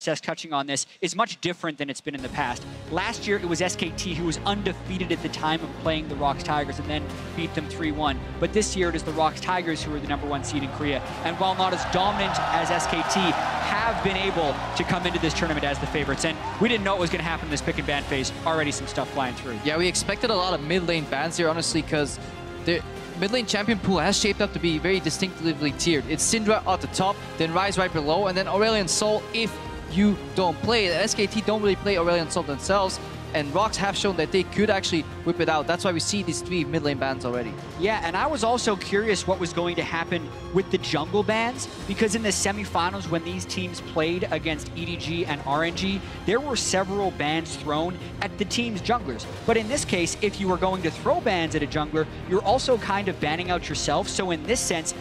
process, touching on this, is much different than it's been in the past. Last year, it was SKT who was undefeated at the time of playing the ROX Tigers and then beat them 3-1. But this year, it is the ROX Tigers who are the #1 seed in Korea. And while not as dominant as SKT, have been able to come into this tournament as the favorites. And we didn't know what was going to happen in this pick and ban phase. Already some stuff flying through. Yeah, we expected a lot of mid lane bans here, honestly, because the mid lane champion pool has shaped up to be very distinctively tiered. It's Syndra at the top, then Ryze right below, and then Aurelion Sol if you don't play it. SKT don't really play Aurelion Sol themselves, and ROX have shown that they could actually whip it out. That's why we see these 3 mid lane bans already. Yeah, and I was also curious what was going to happen with the jungle bans, because in the semifinals when these teams played against EDG and RNG, there were several bans thrown at the team's junglers. But in this case, if you were going to throw bans at a jungler, you're also kind of banning out yourself. So in this sense,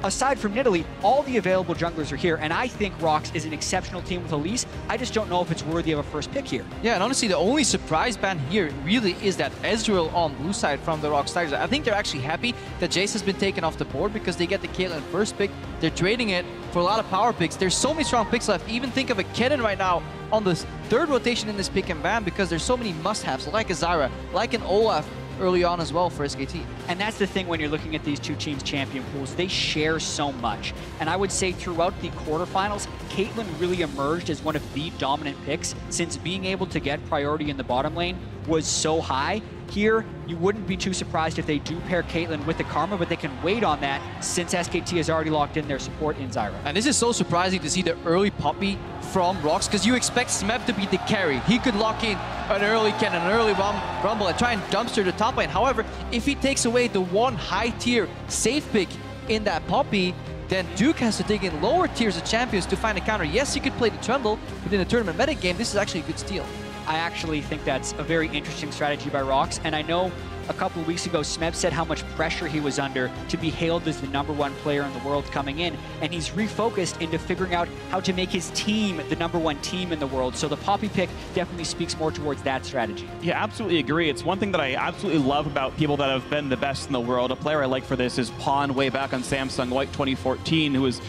aside from Nidalee, all the available junglers are here, and I think ROX is an exceptional team with Elise. I just don't know if it's worthy of a first pick here. Yeah, and honestly, the only surprise ban here really is that Ezreal on blue side from the ROX Tigers. I think they're actually happy that Jace has been taken off the board because they get the Caitlyn first pick. They're trading it for a lot of power picks. There's so many strong picks left. Even think of a Kennen right now on the 3rd rotation in this pick and ban because there's so many must-haves, like a Zyra, like an Olaf, early on as well for SKT. And that's the thing when you're looking at these two teams' champion pools. They share so much. And I would say throughout the quarterfinals, Caitlyn really emerged as one of the dominant picks since being able to get priority in the bottom lane was so high. Here, you wouldn't be too surprised if they do pair Caitlyn with the Karma, but they can wait on that since SKT has already locked in their support in Zyra. And this is so surprising to see the early Poppy from ROX, because you expect Smeb to be the carry. He could lock in an early Ken, an early Rumble, and try and dumpster the top lane. However, if he takes away the one high-tier safe pick in that Poppy, then Duke has to dig in lower tiers of champions to find a counter. Yes, he could play the Trundle, but in a tournament meta game, this is actually a good steal. I actually think that's a very interesting strategy by ROX, and I know a couple of weeks ago, Smeb said how much pressure he was under to be hailed as the #1 player in the world coming in, and he's refocused into figuring out how to make his team the #1 team in the world. So the Poppy pick definitely speaks more towards that strategy. Yeah, absolutely agree. It's one thing that I absolutely love about people that have been the best in the world. A player I like for this is Pawn way back on Samsung White 2014, who was,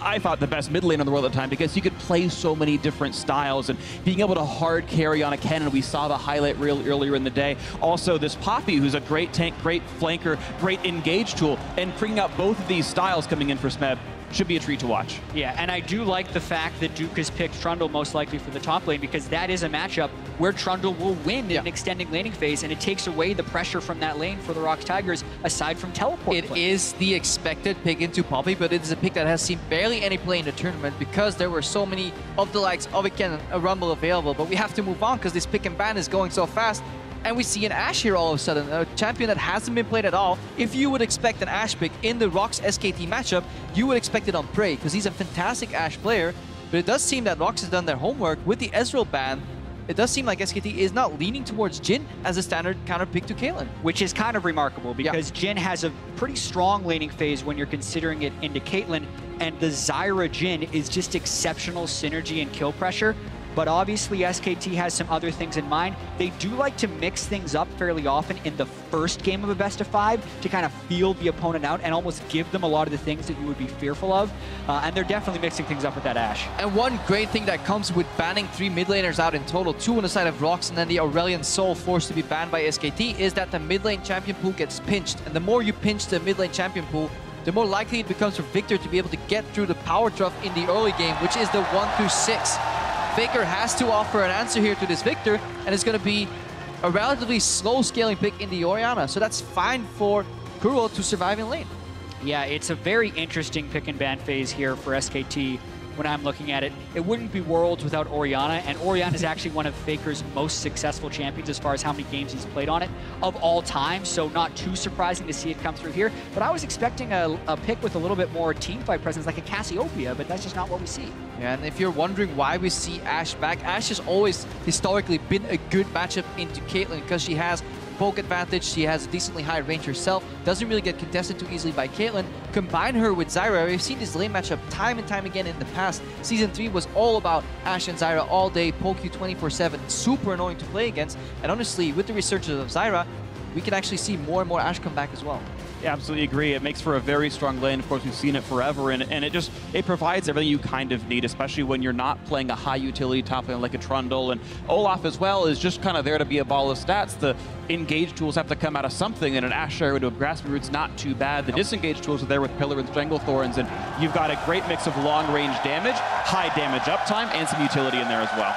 I thought, the best mid laner in the world at the time because he could play so many different styles and being able to hard carry on a Kennen. We saw the highlight reel earlier in the day. Also, this Poppy, who's a great tank, great flanker, great engage tool, and bringing out both of these styles coming in for Smeb should be a treat to watch. Yeah, and I do like the fact that Duke has picked Trundle most likely for the top lane because that is a matchup where Trundle will win in an extending laning phase, and it takes away the pressure from that lane for the ROX Tigers aside from teleport. It is the expected pick into Poppy, but it is a pick that has seen barely any play in the tournament because there were so many of the likes of a Rumble available. But we have to move on because this pick and ban is going so fast. And we see an Ashe here all of a sudden, a champion that hasn't been played at all. If you would expect an Ashe pick in the ROX SKT matchup, you would expect it on Prey, because he's a fantastic Ashe player. But it does seem that ROX has done their homework with the Ezreal ban. It does seem like SKT is not leaning towards Jhin as a standard counter pick to Caitlyn. Which is kind of remarkable, because Jhin has a pretty strong laning phase when you're considering it into Caitlyn, and the Zyra Jhin is just exceptional synergy and kill pressure. But obviously SKT has some other things in mind. They do like to mix things up fairly often in the first game of a best-of-5 to kind of feel the opponent out and almost give them a lot of the things that you would be fearful of. And they're definitely mixing things up with that Ashe. And one great thing that comes with banning 3 mid laners out in total, 2 on the side of ROX and then the Aurelion Sol forced to be banned by SKT, is that the mid lane champion pool gets pinched. And the more you pinch the mid lane champion pool, the more likely it becomes for Victor to be able to get through the power trough in the early game, which is the 1 through 6. Faker has to offer an answer here to this Victor, and it's going to be a relatively slow scaling pick in the Orianna. So that's fine for Kuro to survive in lane. Yeah, it's a very interesting pick and ban phase here for SKT. When I'm looking at it, it wouldn't be Worlds without Orianna, and Orianna is actually one of Faker's most successful champions as far as how many games he's played on it of all time, so not too surprising to see it come through here. But I was expecting a pick with a little bit more teamfight presence, like a Cassiopeia, but that's just not what we see. Yeah, and if you're wondering why we see Ashe back, Ashe has always historically been a good matchup into Caitlyn because she has poke advantage, she has a decently high range herself, doesn't really get contested too easily by Caitlyn. Combine her with Zyra, we've seen this lane matchup time and time again in the past. Season 3 was all about Ashe and Zyra all day, poke you 24/7, super annoying to play against. And honestly, with the resurgence of Zyra, we can actually see more and more Ashe come back as well. Absolutely agree. It makes for a very strong lane. Of course, we've seen it forever, and it provides everything you kind of need, especially when you're not playing a high utility top lane like a Trundle. And Olaf as well is just kind of there to be a ball of stats. The engage tools have to come out of something, and an Ashe Shire into a Grasping Root's not too bad. The disengage tools are there with Pillar and Strangle Thorns, and you've got a great mix of long range damage, high damage uptime, and some utility in there as well.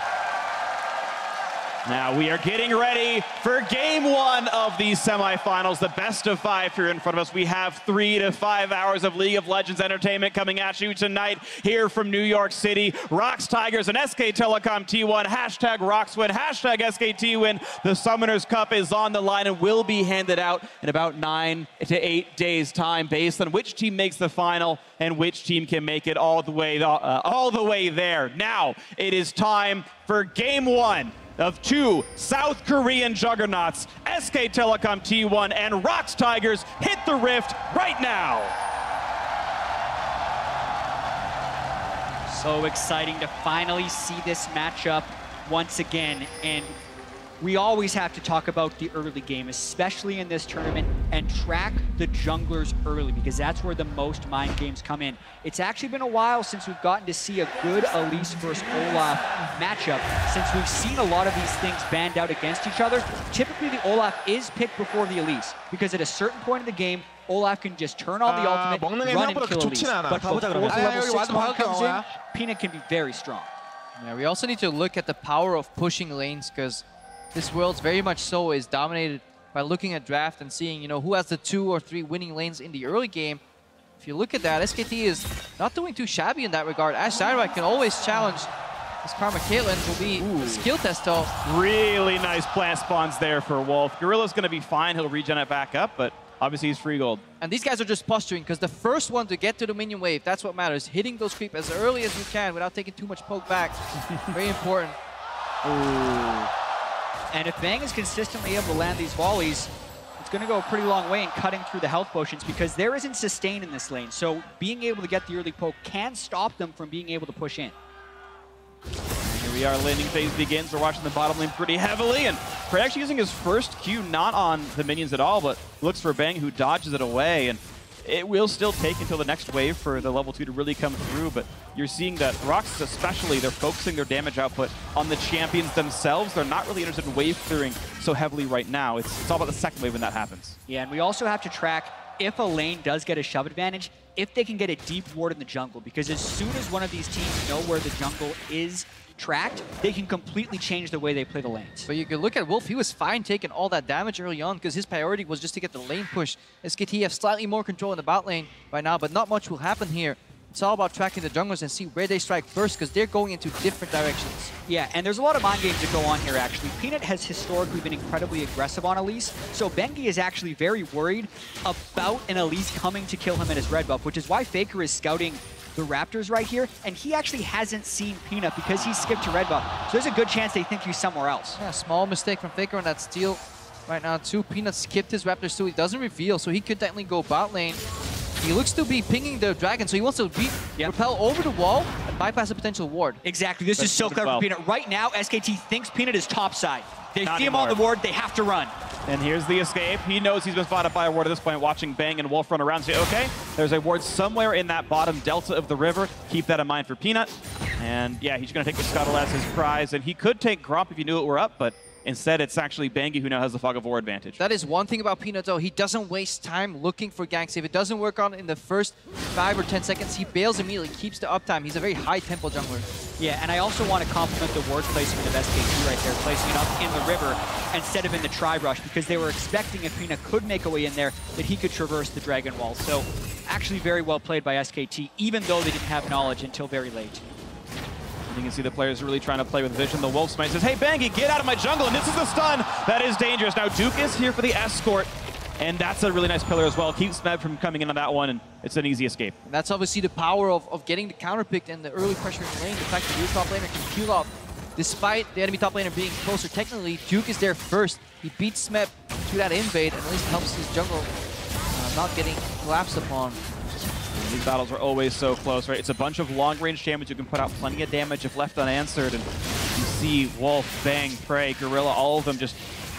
Now we are getting ready for game one of these semifinals, the best of 5 here in front of us. We have 3 to 5 hours of League of Legends entertainment coming at you tonight here from New York City. ROX Tigers and SK Telecom T1, hashtag ROX win, hashtag SKT win. The Summoners Cup is on the line and will be handed out in about 9 to 8 days time based on which team makes the final and which team can make it all the way there. Now it is time for game one of 2 South Korean juggernauts, SK Telecom T1 and ROX Tigers. Hit the rift right now. So exciting to finally see this matchup once again. And we always have to talk about the early game, especially in this tournament, and track the junglers early, because that's where the most mind games come in. It's actually been a while since we've gotten to see a good Elise versus Olaf matchup, since we've seen a lot of these things band out against each other. Typically, the Olaf is picked before the Elise, because at a certain point in the game, Olaf can just turn on the ultimate, run and kill Elise. But before the level 6 one comes in, Peanut can be very strong. Yeah, we also need to look at the power of pushing lanes, because this world's very much so is dominated by looking at draft and seeing, you know, who has the 2 or 3 winning lanes in the early game. If you look at that, SKT is not doing too shabby in that regard. Ashe Shire can always challenge this Karma Caitlyn. Will be a skill test though. Really nice plant spawns there for Wolf. Gorilla's going to be fine. He'll regen it back up, but obviously he's free gold. And these guys are just posturing, because the first one to get to the minion wave, that's what matters. Hitting those creep as early as you can without taking too much poke back. Very important. Ooh. And if Bang is consistently able to land these volleys, it's going to go a pretty long way in cutting through the health potions, because there isn't sustain in this lane. So being able to get the early poke can stop them from being able to push in. Here we are, landing phase begins. We're watching the bottom lane pretty heavily, and Prey actually using his first Q not on the minions at all, but looks for Bang, who dodges it away. And it will still take until the next wave for the level 2 to really come through, but you're seeing that ROX especially, they're focusing their damage output on the champions themselves. They're not really interested in wave clearing so heavily right now. It's all about the second wave when that happens. Yeah, and we also have to track if a lane does get a shove advantage, if they can get a deep ward in the jungle, because as soon as one of these teams know where the jungle is tracked, they can completely change the way they play the lanes. But you can look at Wolf, he was fine taking all that damage early on, because his priority was just to get the lane push. SKT have slightly more control in the bot lane by now, but not much will happen here. It's all about tracking the junglers and see where they strike first, because they're going into different directions. Yeah, and there's a lot of mind games that go on here, actually. Peanut has historically been incredibly aggressive on Elise, so Bengi is actually very worried about an Elise coming to kill him at his red buff, which is why Faker is scouting the Raptors right here, and he actually hasn't seen Peanut because he skipped to red buff. So there's a good chance they think he's somewhere else. Yeah, small mistake from Faker on that steal right now too. Peanut skipped his Raptors too. He doesn't reveal, so he could definitely go bot lane. He looks to be pinging the dragon, so he wants to repel over the wall and bypass a potential ward. Exactly. This is so clever for Peanut. Right now, SKT thinks Peanut is topside. They see him on the ward, they have to run. And here's the escape. He knows he's been spotted by a ward at this point, watching Bang and Wolf run around. Say, okay, there's a ward somewhere in that bottom delta of the river. Keep that in mind for Peanut. And yeah, he's going to take the Scuttle as his prize. And he could take Gromp if he knew it were up, but instead it's actually Bangi who now has the Fog of War advantage. That is one thing about Peanut though. He doesn't waste time looking for ganks. If it doesn't work on in the first 5 or 10 seconds, he bails immediately, keeps the uptime. He's a very high tempo jungler. Yeah, and I also want to compliment the ward placement of SKT right there, placing it up in the river instead of in the tri-brush, because they were expecting if Peanut could make a way in there that he could traverse the dragon wall. So actually very well played by SKT, even though they didn't have knowledge until very late. You can see the players really trying to play with vision. The Wolf Smite says, hey, Bangi, get out of my jungle. And this is the stun. That is dangerous. Now Duke is here for the escort. And that's a really nice pillar as well. Keeps Smeb from coming in on that one, and it's an easy escape. And that's obviously the power of getting the counter picked and the early pressure in the lane. The fact that your top laner can peel off. Despite the enemy top laner being closer technically, Duke is there first. He beats Smeb to that invade and at least helps his jungle not getting collapsed upon. These battles are always so close, right? It's a bunch of long-range damage. You can put out plenty of damage if left unanswered. And you see Wolf, Bang, Prey, Gorilla, all of them just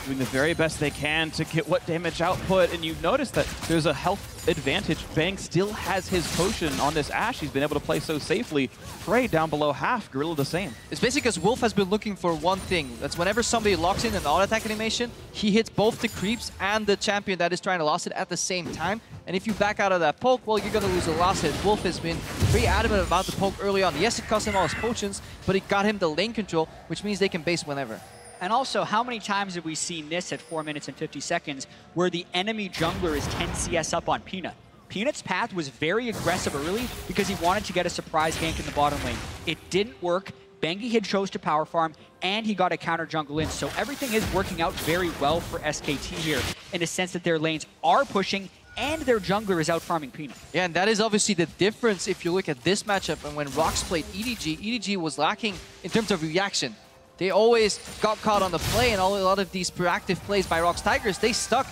doing the very best they can to get what damage output, and you notice that there's a health advantage. Bang still has his potion on this Ashe. He's been able to play so safely. Frey down below half, Gorilla the same. It's basically because Wolf has been looking for one thing. That's whenever somebody locks in an auto-attack animation, he hits both the creeps and the champion that is trying to last it at the same time. And if you back out of that poke, well, you're going to lose the last hit. Wolf has been pretty adamant about the poke early on. Yes, it cost him all his potions, but it got him the lane control, which means they can base whenever. And also, how many times have we seen this at 4 minutes and 50 seconds where the enemy jungler is 10 CS up on Peanut? Peanut's path was very aggressive early because he wanted to get a surprise gank in the bottom lane. It didn't work. Bengi had chose to power farm, and he got a counter jungle in. So everything is working out very well for SKT here in a sense that their lanes are pushing and their jungler is out farming Peanut. Yeah, and that is obviously the difference if you look at this matchup and when ROX played EDG. EDG was lacking in terms of reaction. They always got caught on the play, and a lot of these proactive plays by ROX Tigers, they stuck,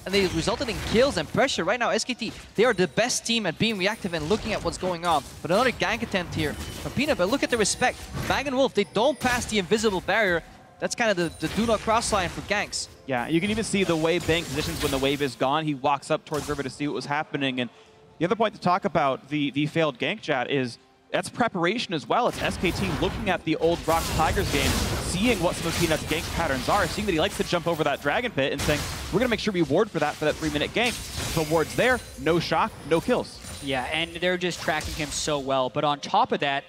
and they resulted in kills and pressure. Right now, SKT, they are the best team at being reactive and looking at what's going on. But another gank attempt here from Peanut, but look at the respect. Bang and Wolf, they don't pass the invisible barrier. That's kind of the do not cross line for ganks. Yeah, you can even see the way Bang positions when the wave is gone. He walks up towards river to see what was happening. And the other point to talk about the failed gank chat is that's preparation as well. It's SKT looking at the old ROX Tigers game, seeing what some of Peanut's gank patterns are, seeing that he likes to jump over that dragon pit and saying, we're going to make sure we ward for that 3-minute gank. The ward's there, no shock, no kills. Yeah, and they're just tracking him so well. But on top of that,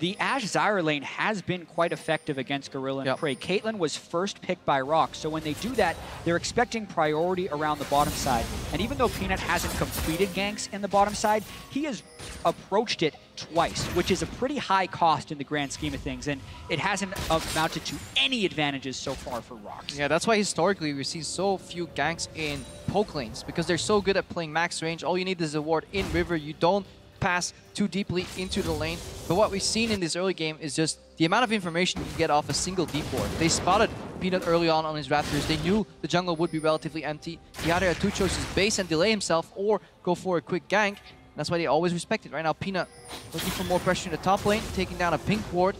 the Ashe Zyra lane has been quite effective against Gorilla and Prey. Caitlyn was first picked by ROX, so when they do that, they're expecting priority around the bottom side. And even though Peanut hasn't completed ganks in the bottom side, he has approached it twice, which is a pretty high cost in the grand scheme of things, and it hasn't amounted to any advantages so far for ROX. Yeah, that's why historically we see so few ganks in poke lanes, because they're so good at playing max range. All you need is a ward in river. You don't pass too deeply into the lane. But what we've seen in this early game is just the amount of information you can get off a single deep ward. They spotted Peanut early on his Raptors. They knew the jungle would be relatively empty. He either had two choices, base and delay himself, or go for a quick gank. That's why they always respect it. Right now, Peanut looking for more pressure in the top lane, taking down a pink ward.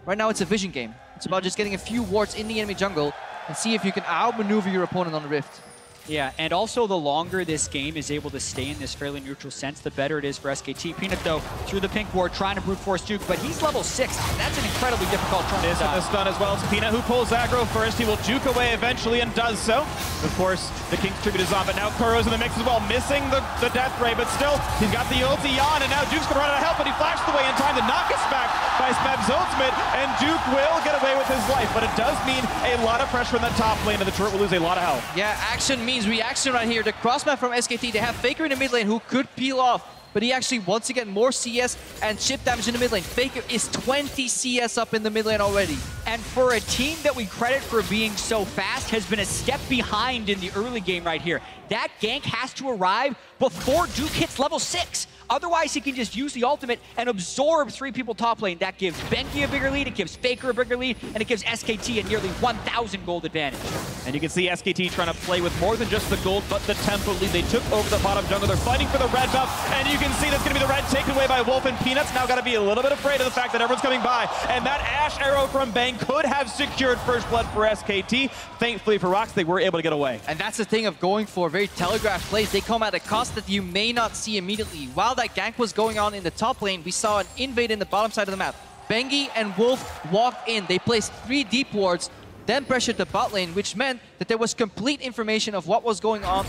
Right now, it's a vision game. It's about just getting a few wards in the enemy jungle and see if you can outmaneuver your opponent on the Rift. Yeah, and also the longer this game is able to stay in this fairly neutral sense, the better it is for SKT. Peanut, though, through the pink ward, trying to brute force Duke, but he's level 6. That's an incredibly difficult turn to stop. The stun as well. It's Peanut who pulls aggro first. He will juke away eventually and does so. Of course, the King's Tribute is on, but now Kuro's in the mix as well, missing the death ray, but still, he's got the ulti on, and now Duke's gonna run out of help, but he flashed away in time to knock us back by Smeb's ultimate, and Duke will get away with his life, but it does mean a lot of pressure in the top lane, and the turret will lose a lot of health. Yeah, action means reaction right here. The crossmap from SKT, they have Faker in the mid lane who could peel off, but he actually wants to get more CS and chip damage in the mid lane. Faker is 20 CS up in the mid lane already. And for a team that we credit for being so fast, has been a step behind in the early game right here. That gank has to arrive before Duke hits level 6. Otherwise, he can just use the ultimate and absorb 3 people top lane. That gives Benki a bigger lead, it gives Faker a bigger lead, and it gives SKT a nearly 1,000 gold advantage. And you can see SKT trying to play with more than just the gold, but the tempo lead. They took over the bottom jungle. They're fighting for the red buff, and you can see that's going to be the red taken away by Wolf, and Peanut's now got to be a little bit afraid of the fact that everyone's coming by. And that Ashe arrow from Bang could have secured first blood for SKT. Thankfully for ROX, they were able to get away. And that's the thing of going for very telegraphed plays. They come at a cost that you may not see immediately. While that gank was going on in the top lane, we saw an invade in the bottom side of the map. Bengi and Wolf walked in. They placed 3 deep wards, then pressured the bot lane, which meant that there was complete information of what was going on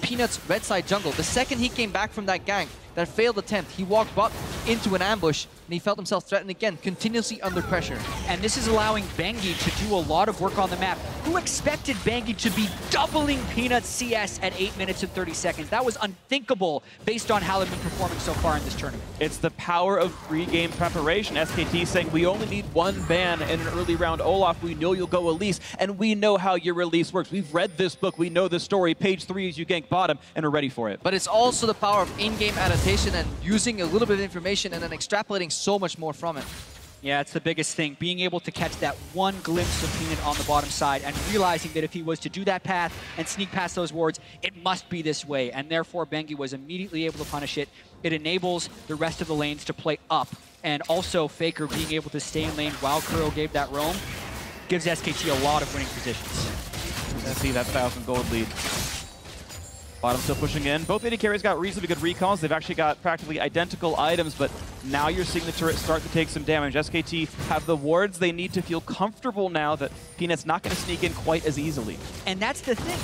Peanut's red side jungle. The second he came back from that gank, that failed attempt, he walked bot into an ambush, and he felt himself threatened again, continuously under pressure. And this is allowing Bengi to do a lot of work on the map. Who expected Bengi to be doubling Peanut's CS at 8 minutes and 30 seconds? That was unthinkable based on how they've been performing so far in this tournament. It's the power of pre-game preparation. SKT saying, we only need 1 ban in an early round Olaf. We know you'll go Elise, and we know how your release works. We've read this book. We know the story. Page 3 is you gank bottom, and we're ready for it. But it's also the power of in-game adaptation and using a little bit of information and then extrapolating so much more from it. Yeah, it's the biggest thing. Being able to catch that one glimpse of Peanut on the bottom side and realizing that if he was to do that path and sneak past those wards, it must be this way. And therefore, Bengi was immediately able to punish it. It enables the rest of the lanes to play up. And also, Faker being able to stay in lane while Kuro gave that roam gives SKT a lot of winning positions. See that 1,000 gold lead. Bottom still pushing in. Both AD carries got reasonably good recalls. They've actually got practically identical items, but now you're seeing the turret start to take some damage. SKT have the wards they need to feel comfortable now that Peanut's not going to sneak in quite as easily. And that's the thing.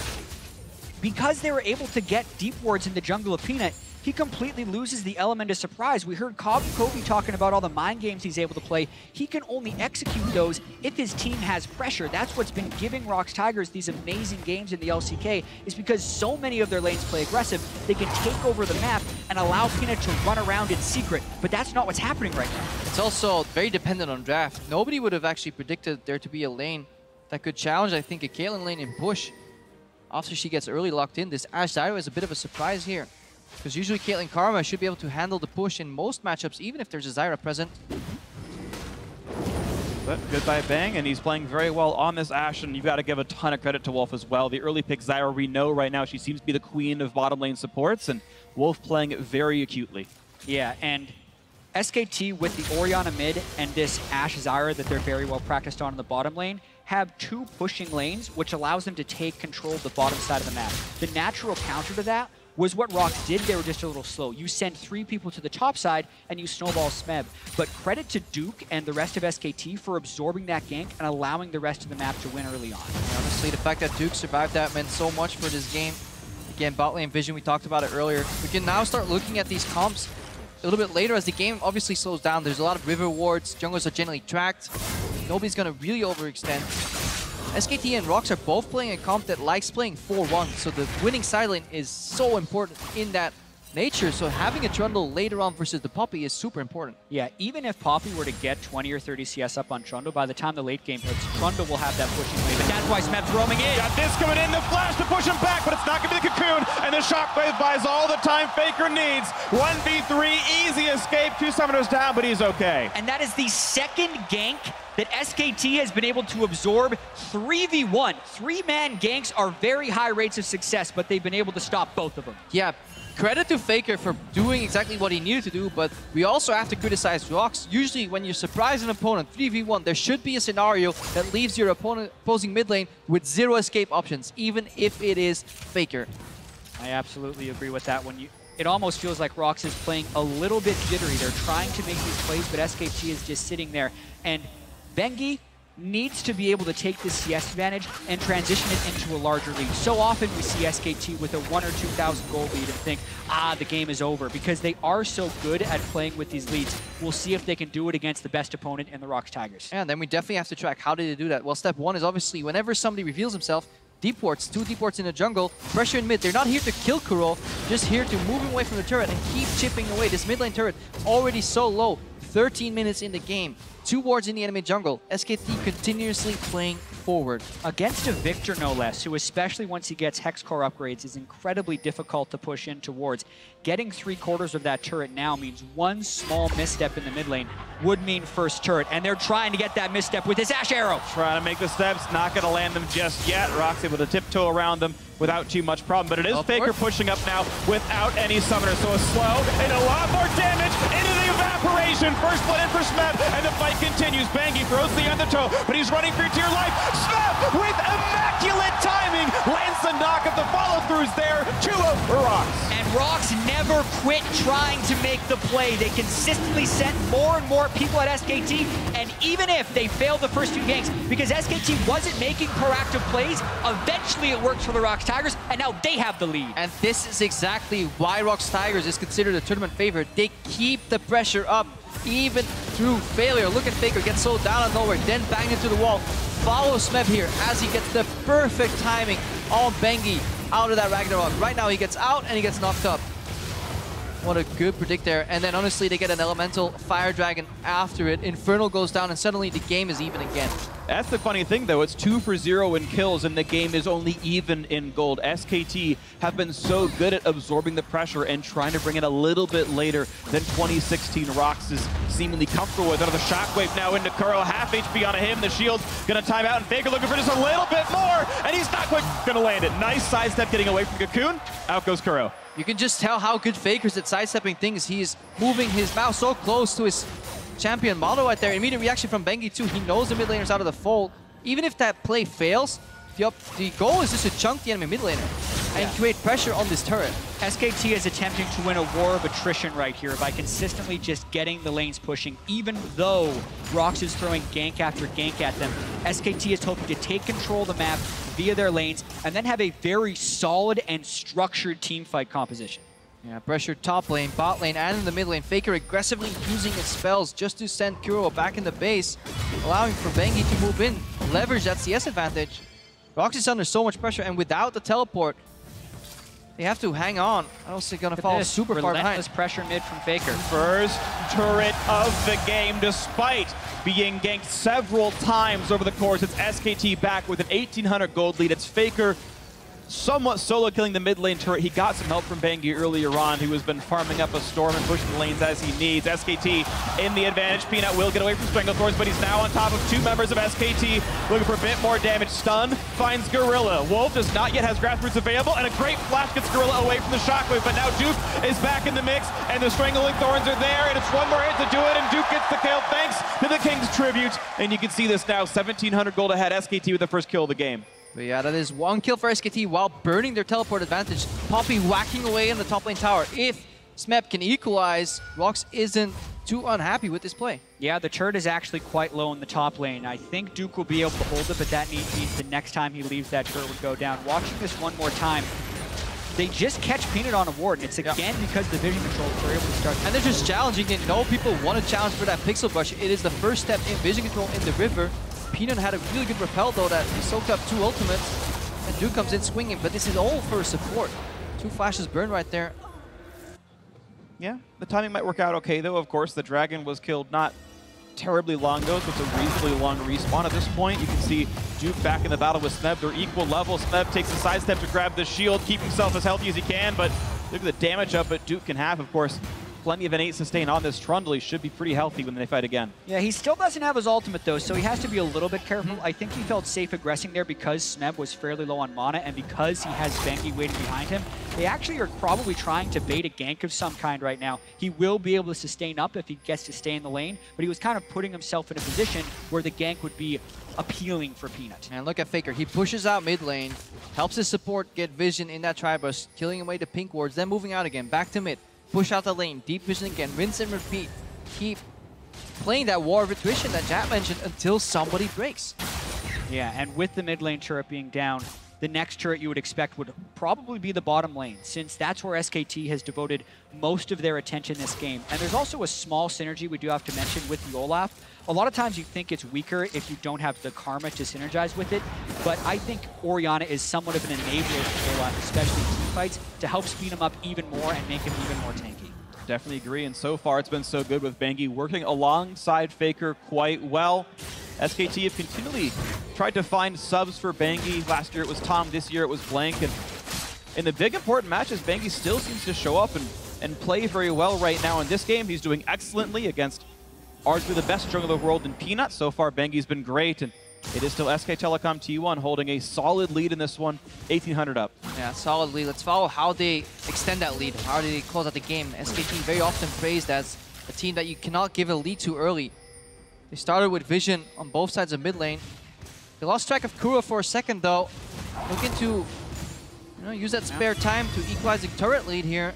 Because they were able to get deep wards in the jungle of Peanut, he completely loses the element of surprise. We heard Kobe talking about all the mind games he's able to play. He can only execute those if his team has pressure. That's what's been giving ROX Tigers these amazing games in the LCK, is because so many of their lanes play aggressive, they can take over the map and allow Peanut to run around in secret. But that's not what's happening right now. It's also very dependent on draft. Nobody would have actually predicted there to be a lane that could challenge, I think, a Caitlyn lane in push. After she gets early locked in, this Ashe Zyra is a bit of a surprise here. Because usually Caitlyn Karma should be able to handle the push in most matchups, even if there's a Zyra present. But good by Bang, and he's playing very well on this Ashe, and you've got to give a ton of credit to Wolf as well. The early pick Zyra, we know right now she seems to be the queen of bottom lane supports, and Wolf playing it very acutely. Yeah, and SKT with the Orianna mid and this Ashe Zyra that they're very well practiced on in the bottom lane have two pushing lanes, which allows them to take control of the bottom side of the map. The natural counter to that was what ROX did. They were just a little slow. You send 3 people to the top side and you snowball Smeb. But credit to Duke and the rest of SKT for absorbing that gank and allowing the rest of the map to win early on. And honestly, the fact that Duke survived that meant so much for this game. Again, bot lane vision, we talked about it earlier. We can now start looking at these comps a little bit later as the game obviously slows down. There's a lot of river wards. Junglers are generally tracked. Nobody's going to really overextend. SKT and ROX are both playing a comp that likes playing 4-1, so the winning side lane is so important in that nature. So having a Trundle later on versus the Poppy is super important. Yeah, even if Poppy were to get 20 or 30 CS up on Trundle, by the time the late game hits, Trundle will have that pushing lane. But that's why Smeb's roaming in. Got this coming in, the flash to push him back, but it's not going to be the Cocoon, and the Shockwave buys all the time Faker needs. 1v3, easy escape, 2 summoners down, but he's okay. And that is the second gank that SKT has been able to absorb. 3v1. 3-man ganks are very high rates of success, but they've been able to stop both of them. Yeah, credit to Faker for doing exactly what he needed to do, but we also have to criticize ROX. Usually when you surprise an opponent 3v1, there should be a scenario that leaves your opposing mid lane with 0 escape options, even if it is Faker. I absolutely agree with that one. It almost feels like ROX is playing a little bit jittery. They're trying to make these plays, but SKT is just sitting there. And Bengi needs to be able to take this CS advantage and transition it into a larger lead. So often we see SKT with a 1,000 or 2,000 goal lead and think, the game is over, because they are so good at playing with these leads. We'll see if they can do it against the best opponent in the ROX Tigers. And then we definitely have to track how did they do that. Well, step 1 is obviously whenever somebody reveals himself, deep wards, 2 deep wards in the jungle, pressure in mid. They're not here to kill Kuro, just here to move him away from the turret and keep chipping away. This mid lane turret already so low, 13 minutes in the game. 2 wards in the enemy jungle. SKT continuously playing forward. Against a Victor, no less, who especially once he gets Hex Core upgrades is incredibly difficult to push in towards. Getting 3/4 of that turret now means one small misstep in the mid lane would mean first turret, and they're trying to get that misstep with his Ashe Arrow. Trying to make the steps, not going to land them just yet. ROX able to tiptoe around them without too much problem, but it is Faker pushing up now without any summoner, so a slow and a lot more damage into the evaporation. First blood in for Smeb, and the fight continues. Bangy throws the undertow, but he's running for dear life. Smeb with immaculate timing lands the knock of the follow-throughs there. 2-0 for ROX. And ROX never quit trying to make the play. They consistently sent more and more people at SKT, and even if they failed the first 2 ganks, because SKT wasn't making proactive plays, eventually it worked for the ROX Tigers, and now they have the lead. And this is exactly why ROX Tigers is considered a tournament favorite. They keep the pressure up, even through failure. Look at Faker get so down on nowhere, then bang into the wall. Follow Smeb here as he gets the perfect timing on Bengi out of that Ragnarok. Right now he gets out and he gets knocked up. What a good predict there. And then honestly, they get an elemental fire dragon after it. Infernal goes down and suddenly the game is even again. That's the funny thing though, it's 2 for 0 in kills and the game is only even in gold. SKT have been so good at absorbing the pressure and trying to bring it a little bit later than 2016 ROX is seemingly comfortable with. Another shockwave now into Kuro, half HP on him, the shield's gonna time out and Faker looking for just a little bit more, and he's not quite gonna land it. Nice sidestep getting away from Cocoon, out goes Kuro. You can just tell how good Faker's at sidestepping things. He's moving his mouse so close to his champion model right there. Immediate reaction from Bengi too. He knows the mid laner's out of the fold. Even if that play fails, the goal is just to chunk the enemy mid laner and create pressure on this turret. SKT is attempting to win a war of attrition right here by consistently just getting the lanes pushing. Even though ROX is throwing gank after gank at them, SKT is hoping to take control of the map via their lanes and then have a very solid and structured teamfight composition. Yeah, pressure top lane, bot lane, and in the mid lane. Faker aggressively using his spells just to send Kuro back in the base, allowing for Bengi to move in, leverage that CS advantage. ROX is under so much pressure, and without the teleport, they have to hang on. I don't think they're gonna fall super far behind. Relentless pressure mid from Faker. First turret of the game, despite being ganked several times over the course. It's SKT back with an 1,800 gold lead. It's Faker somewhat solo killing the mid lane turret. He got some help from Bengi earlier on, who has been farming up a storm and pushing the lanes as he needs. SKT in the advantage. Peanut will get away from Stranglethorns, but he's now on top of two members of SKT, looking for a bit more damage. Stun finds Gorilla. Wolf does not yet have Grassroots available, and a great flash gets Gorilla away from the Shockwave, but now Duke is back in the mix, and the Strangling Thorns are there, and it's one more hit to do it, and Duke gets the kill thanks to the King's Tribute. And you can see this now, 1,700 gold ahead, SKT with the first kill of the game. But yeah, that is one kill for SKT while burning their teleport advantage. Poppy whacking away in the top lane tower. If Smeb can equalize, ROX isn't too unhappy with this play. Yeah, the turret is actually quite low in the top lane. I think Duke will be able to hold it, but that means the next time he leaves, that turret would go down. Watching this one more time, they just catch Peanut on a ward, and it's again because the vision controls are able to start. And they're just challenging it. No people want to challenge for that pixel brush. It is the first step in vision control in the river. Peanut had a really good repel though that he soaked up two ultimates, and Duke comes in swinging, but this is all for support. Two flashes burned right there. Yeah, the timing might work out okay though. Of course, the dragon was killed not terribly long ago, so it's a reasonably long respawn at this point. You can see Duke back in the battle with Smeb. They're equal level. Smeb takes a sidestep to grab the shield, keep himself as healthy as he can, but look at the damage up that Duke can have. Of course, plenty of an 8 sustain on this Trundle. He should be pretty healthy when they fight again. Yeah, he still doesn't have his ultimate though, so he has to be a little bit careful. I think he felt safe aggressing there because Smeb was fairly low on mana, and because he has Bengi waiting behind him. They actually are probably trying to bait a gank of some kind right now. He will be able to sustain up if he gets to stay in the lane, but he was kind of putting himself in a position where the gank would be appealing for Peanut. And look at Faker. He pushes out mid lane, helps his support get vision in that Tribush, killing away the pink wards, then moving out again, back to mid. Push out the lane, deep vision again, rinse and repeat. Keep playing that war of attrition that Jat mentioned until somebody breaks. Yeah, and with the mid lane turret being down, the next turret you would expect would probably be the bottom lane, since that's where SKT has devoted most of their attention this game. And there's also a small synergy we do have to mention with the Olaf. A lot of times you think it's weaker if you don't have the Karma to synergize with it, but I think Orianna is somewhat of an enabler for Olaf, especially in teamfights, to help speed him up even more and make him even more tanky. Definitely agree, and so far it's been so good with Bengi working alongside Faker quite well. SKT have continually tried to find subs for Bengi. Last year it was Tom, this year it was Blank, and in the big important matches, Bengi still seems to show up and play very well right now. In this game, he's doing excellently against arguably the best jungler in the world in Peanut. So far, Bengi's been great, and it is still SK Telecom T1 holding a solid lead in this one, 1,800 up. Yeah, solid lead. Let's follow how they extend that lead, how they close out the game. SKT very often praised as a team that you cannot give a lead too early. They started with vision on both sides of mid lane. They lost track of Kuro for a second though. Looking to use that spare time to equalize the turret lead here.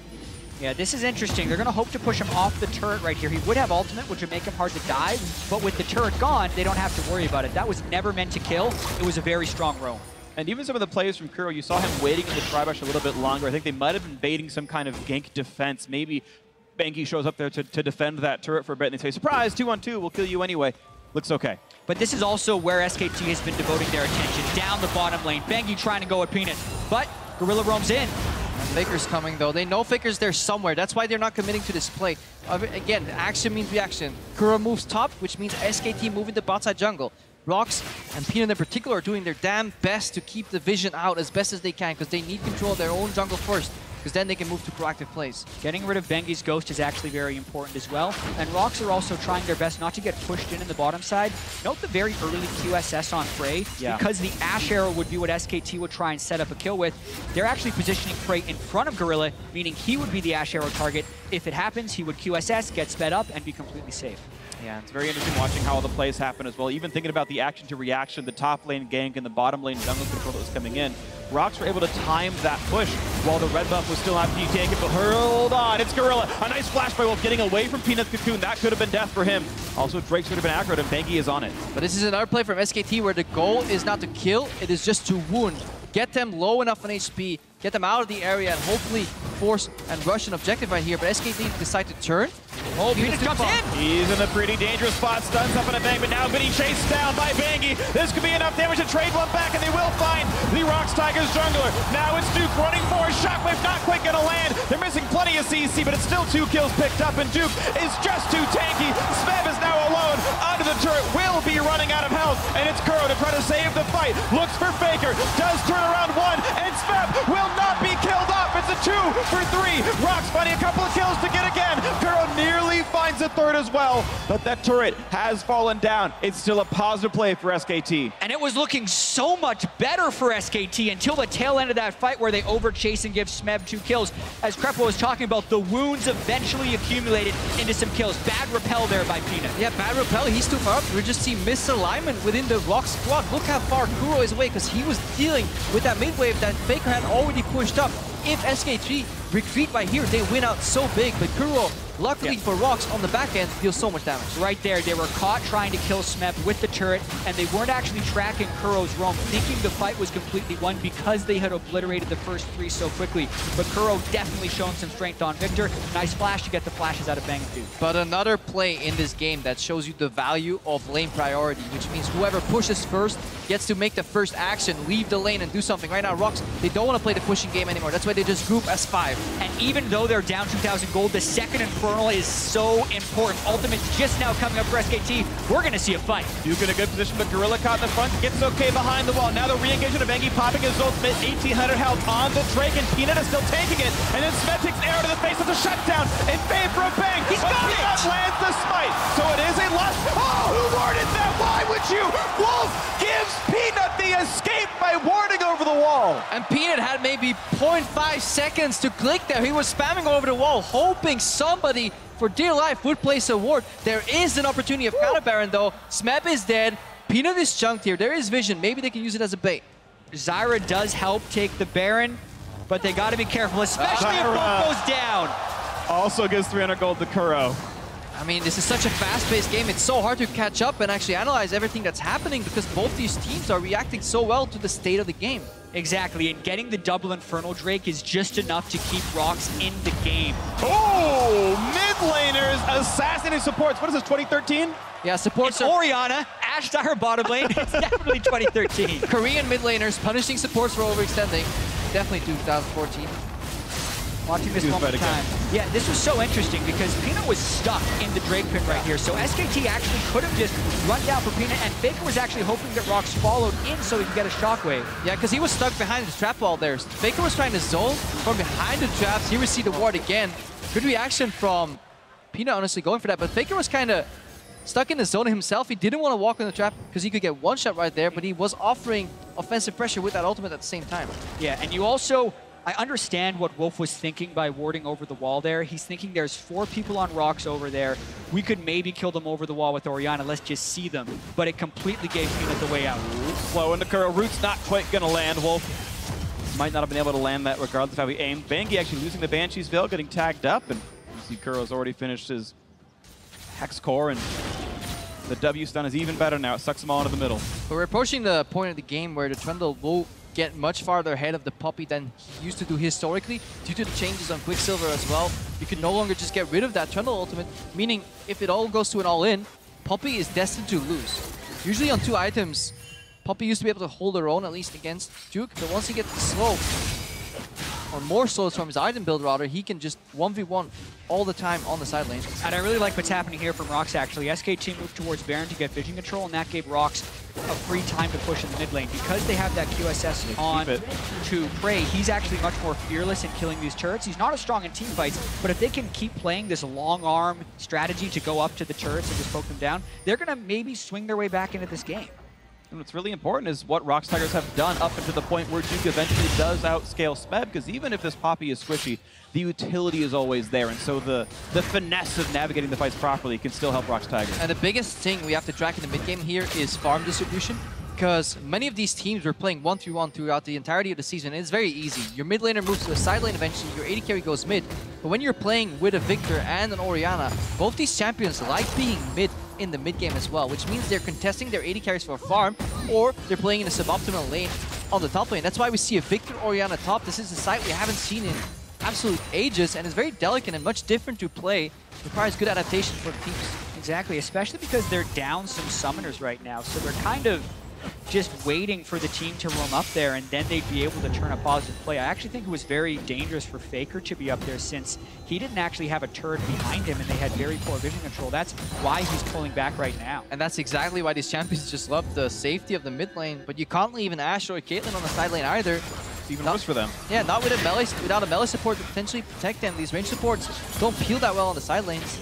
Yeah, this is interesting. They're going to hope to push him off the turret right here. He would have ultimate, which would make him hard to dive, but with the turret gone, they don't have to worry about it. That was never meant to kill. It was a very strong roam. And even some of the plays from Kuro, you saw him waiting in the Tribush a little bit longer. I think they might have been baiting some kind of gank defense. Maybe Bengi shows up there to defend that turret for a bit, and they say, surprise, 2-on-2, we'll kill you anyway. Looks okay. But this is also where SKT has been devoting their attention, down the bottom lane. Bengi trying to go at Peanut, but Gorilla roams in. Faker's coming though. They know Faker's there somewhere. That's why they're not committing to this play. Again, action means reaction. Kuro moves top, which means SKT moving the bot side jungle. ROX and Peanut in particular are doing their damn best to keep the vision out as best as they can, because they need control of their own jungle first, because then they can move to proactive plays. Getting rid of Bengi's Ghost is actually very important as well. And ROX are also trying their best not to get pushed in the bottom side. Note the very early QSS on Frey, because the Ash Arrow would be what SKT would try and set up a kill with. They're actually positioning Frey in front of Gorilla, meaning he would be the Ash Arrow target. If it happens, he would QSS, get sped up, and be completely safe. Yeah, it's very interesting watching how all the plays happen as well. Even thinking about the action to reaction, the top lane gank and the bottom lane jungle control that was coming in. ROX were able to time that push while the red buff was still not being taken, but hold on, it's Gorilla. A nice flash by Wolf getting away from Peanut's cocoon. That could have been death for him. Also, Drake's would have been aggroed and Bengi is on it. But this is another play from SKT where the goal is not to kill, it is just to wound. Get them low enough on HP, get them out of the area, and hopefully force and rush an objective right here. But SKT decide to turn. Oh, Peanut jumps in! He's in a pretty dangerous spot, stuns up in a bang, but now getting chased down by Bengi. This could be enough damage to trade one back, and they will find the ROX Tigers jungler. Now it's Duke running for a Shockwave, not quite gonna land. They're missing plenty of CC, but it's still 2 kills picked up, and Duke is just too tanky. Smeb is now alone under the turret, will be running out of health, and it's Kuro to try to save the fight. Looks for Faker, does turn around 1, and Smeb will not be killed off. It's a 2 for 3. ROX finding a couple of kills to get again. Kuro nearly finds a third as well, but that turret has fallen down. It's still a positive play for SKT. And it was looking so much better for SKT until the tail end of that fight where they overchase and give Smeb 2 kills. As Krepo was talking about, the wounds eventually accumulated into some kills. Bad repel there by Peanut. Yeah, bad repel, he's too far up. We just see misalignment within the ROX squad. Look how far Kuro is away, because he was dealing with that mid wave that Faker had already pushed up. If SKT retreat by here, they win out so big, but Kuro, luckily for ROX, on the back end, deals so much damage. Right there, they were caught trying to kill Smeb with the turret, and they weren't actually tracking Kuro's roam, thinking the fight was completely won because they had obliterated the first 3 so quickly. But Kuro definitely showing some strength on Victor. Nice flash to get the flashes out of Bang and Duke. But another play in this game that shows you the value of lane priority, which means whoever pushes first gets to make the first action, leave the lane and do something. Right now, ROX, they don't want to play the pushing game anymore. That's why they just group as 5. And even though they're down 2,000 gold, the second Infernal is so important. Ultimate's just now coming up for SKT. We're going to see a fight. Duke in a good position, but Gorilla caught in the front, gets okay behind the wall. Now the re-engagement of Bengi popping his ultimate, 1,800 health on the Drake, and Peanut is still taking it. And then Smeb takes an arrow to the face of the shutdown in favor of Bang. He's got it! Peanut lands the smite, so it is a loss. Oh, who warded that? Why would you? Wolf gives Peanut the escape by warding over the wall. And Peanut had maybe 0.5 seconds to click there. He was spamming over the wall, hoping somebody for dear life would place a ward. There is an opportunity of counter Baron though. Smeb is dead. Peanut is chunked here. There is vision. Maybe they can use it as a bait. Zyra does help take the Baron, but they got to be careful, especially if both goes down. Also gives 300 gold to Kuro. I mean, this is such a fast-paced game. It's so hard to catch up and actually analyze everything that's happening because both these teams are reacting so well to the state of the game. Exactly, and getting the double Infernal Drake is just enough to keep ROX in the game. Oh, mid laners assassinating supports. What is this, 2013? Yeah, supports It's Orianna, Ashe Zyra bottom lane. It's definitely 2013. Korean mid laners punishing supports for overextending. Definitely 2014. Watching this one more time. Yeah, this was so interesting because Peanut was stuck in the Drake pit right here. So SKT actually could have just run down for Peanut, and Faker was actually hoping that ROX followed in so he could get a shockwave. Yeah, because he was stuck behind the trap wall there. Faker was trying to zone from behind the traps. He received the ward again. Good reaction from Peanut, honestly, going for that. But Faker was kind of stuck in the zone himself. He didn't want to walk in the trap because he could get one shot right there, but he was offering offensive pressure with that ultimate at the same time. Yeah, and you also... I understand what Wolf was thinking by warding over the wall there. He's thinking there's 4 people on ROX over there. We could maybe kill them over the wall with Orianna. Let's just see them. But it completely gave Peanut the way out. Slow into Kuro. Root's not quite going to land. Wolf might not have been able to land that regardless of how he aimed. Bengi actually losing the Banshee's Veil, getting tagged up. And you see Kuro's already finished his Hex Core, and the W stun is even better now. It sucks them all into the middle. But we're approaching the point of the game where the Trundle will get much farther ahead of the Puppey than he used to do historically due to the changes on Quicksilver as well. You can no longer just get rid of that Trundle ultimate, meaning if it all goes to an all-in, Puppey is destined to lose. Usually on 2 items, Puppey used to be able to hold her own, at least against Duke, but once he gets the slow, or more slows from his item build rather, he can just 1v1 all the time on the side lane. And I really like what's happening here from ROX actually. SKT moved towards Baron to get vision control, and that gave ROX a free time to push in the mid lane. Because they have that QSS on to Prey, he's actually much more fearless in killing these turrets. He's not as strong in team fights, but if they can keep playing this long arm strategy to go up to the turrets and just poke them down, they're going to maybe swing their way back into this game. And what's really important is what ROX Tigers have done up until the point where Duke eventually does outscale Smeb, because even if this Poppy is squishy, the utility is always there, and so the finesse of navigating the fights properly can still help ROX Tigers. And the biggest thing we have to track in the mid game here is farm distribution, because many of these teams were playing 1-3-1 throughout the entirety of the season. It's very easy. Your mid laner moves to the side lane eventually, your AD carry goes mid, but when you're playing with a Victor and an Orianna, both these champions like being mid in the mid game as well, which means they're contesting their AD carries for a farm, or they're playing in a suboptimal lane on the top lane. That's why we see a Victor Orianna top. This is a site we haven't seen in absolute ages, and it's very delicate and much different to play. It requires good adaptation for the teams. Exactly, especially because they're down some summoners right now, so they're kind of just waiting for the team to roam up there, and then they'd be able to turn a positive play. I actually think it was very dangerous for Faker to be up there, since he didn't actually have a turret behind him and they had very poor vision control. That's why he's pulling back right now. And that's exactly why these champions just love the safety of the mid lane, but you can't leave an Ashe or a Caitlyn on the side lane either. It's even worse for them. Yeah, not with a melee, without a melee support to potentially protect them. These range supports don't peel that well on the side lanes.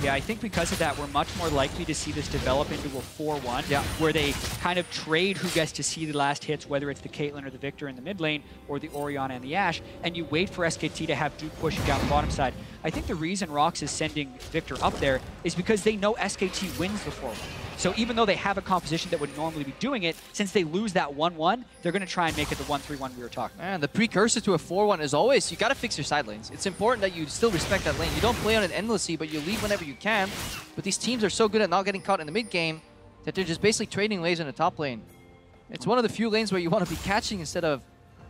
Yeah, I think because of that, we're much more likely to see this develop into a 4-1, where they kind of trade who gets to see the last hits, whether it's the Caitlyn or the Victor in the mid lane, or the Orianna and the Ashe, and you wait for SKT to have Duke pushing down the bottom side. I think the reason ROX is sending Victor up there is because they know SKT wins the 4-1. So even though they have a composition that would normally be doing it, since they lose that 1-1, they're going to try and make it the 1-3-1 we were talking about. And the precursor to a 4-1 is always, you got to fix your side lanes. It's important that you still respect that lane. You don't play on it endlessly, but you leave whenever you can. But these teams are so good at not getting caught in the mid game that they're just basically trading lanes in the top lane. It's one of the few lanes where you want to be catching instead of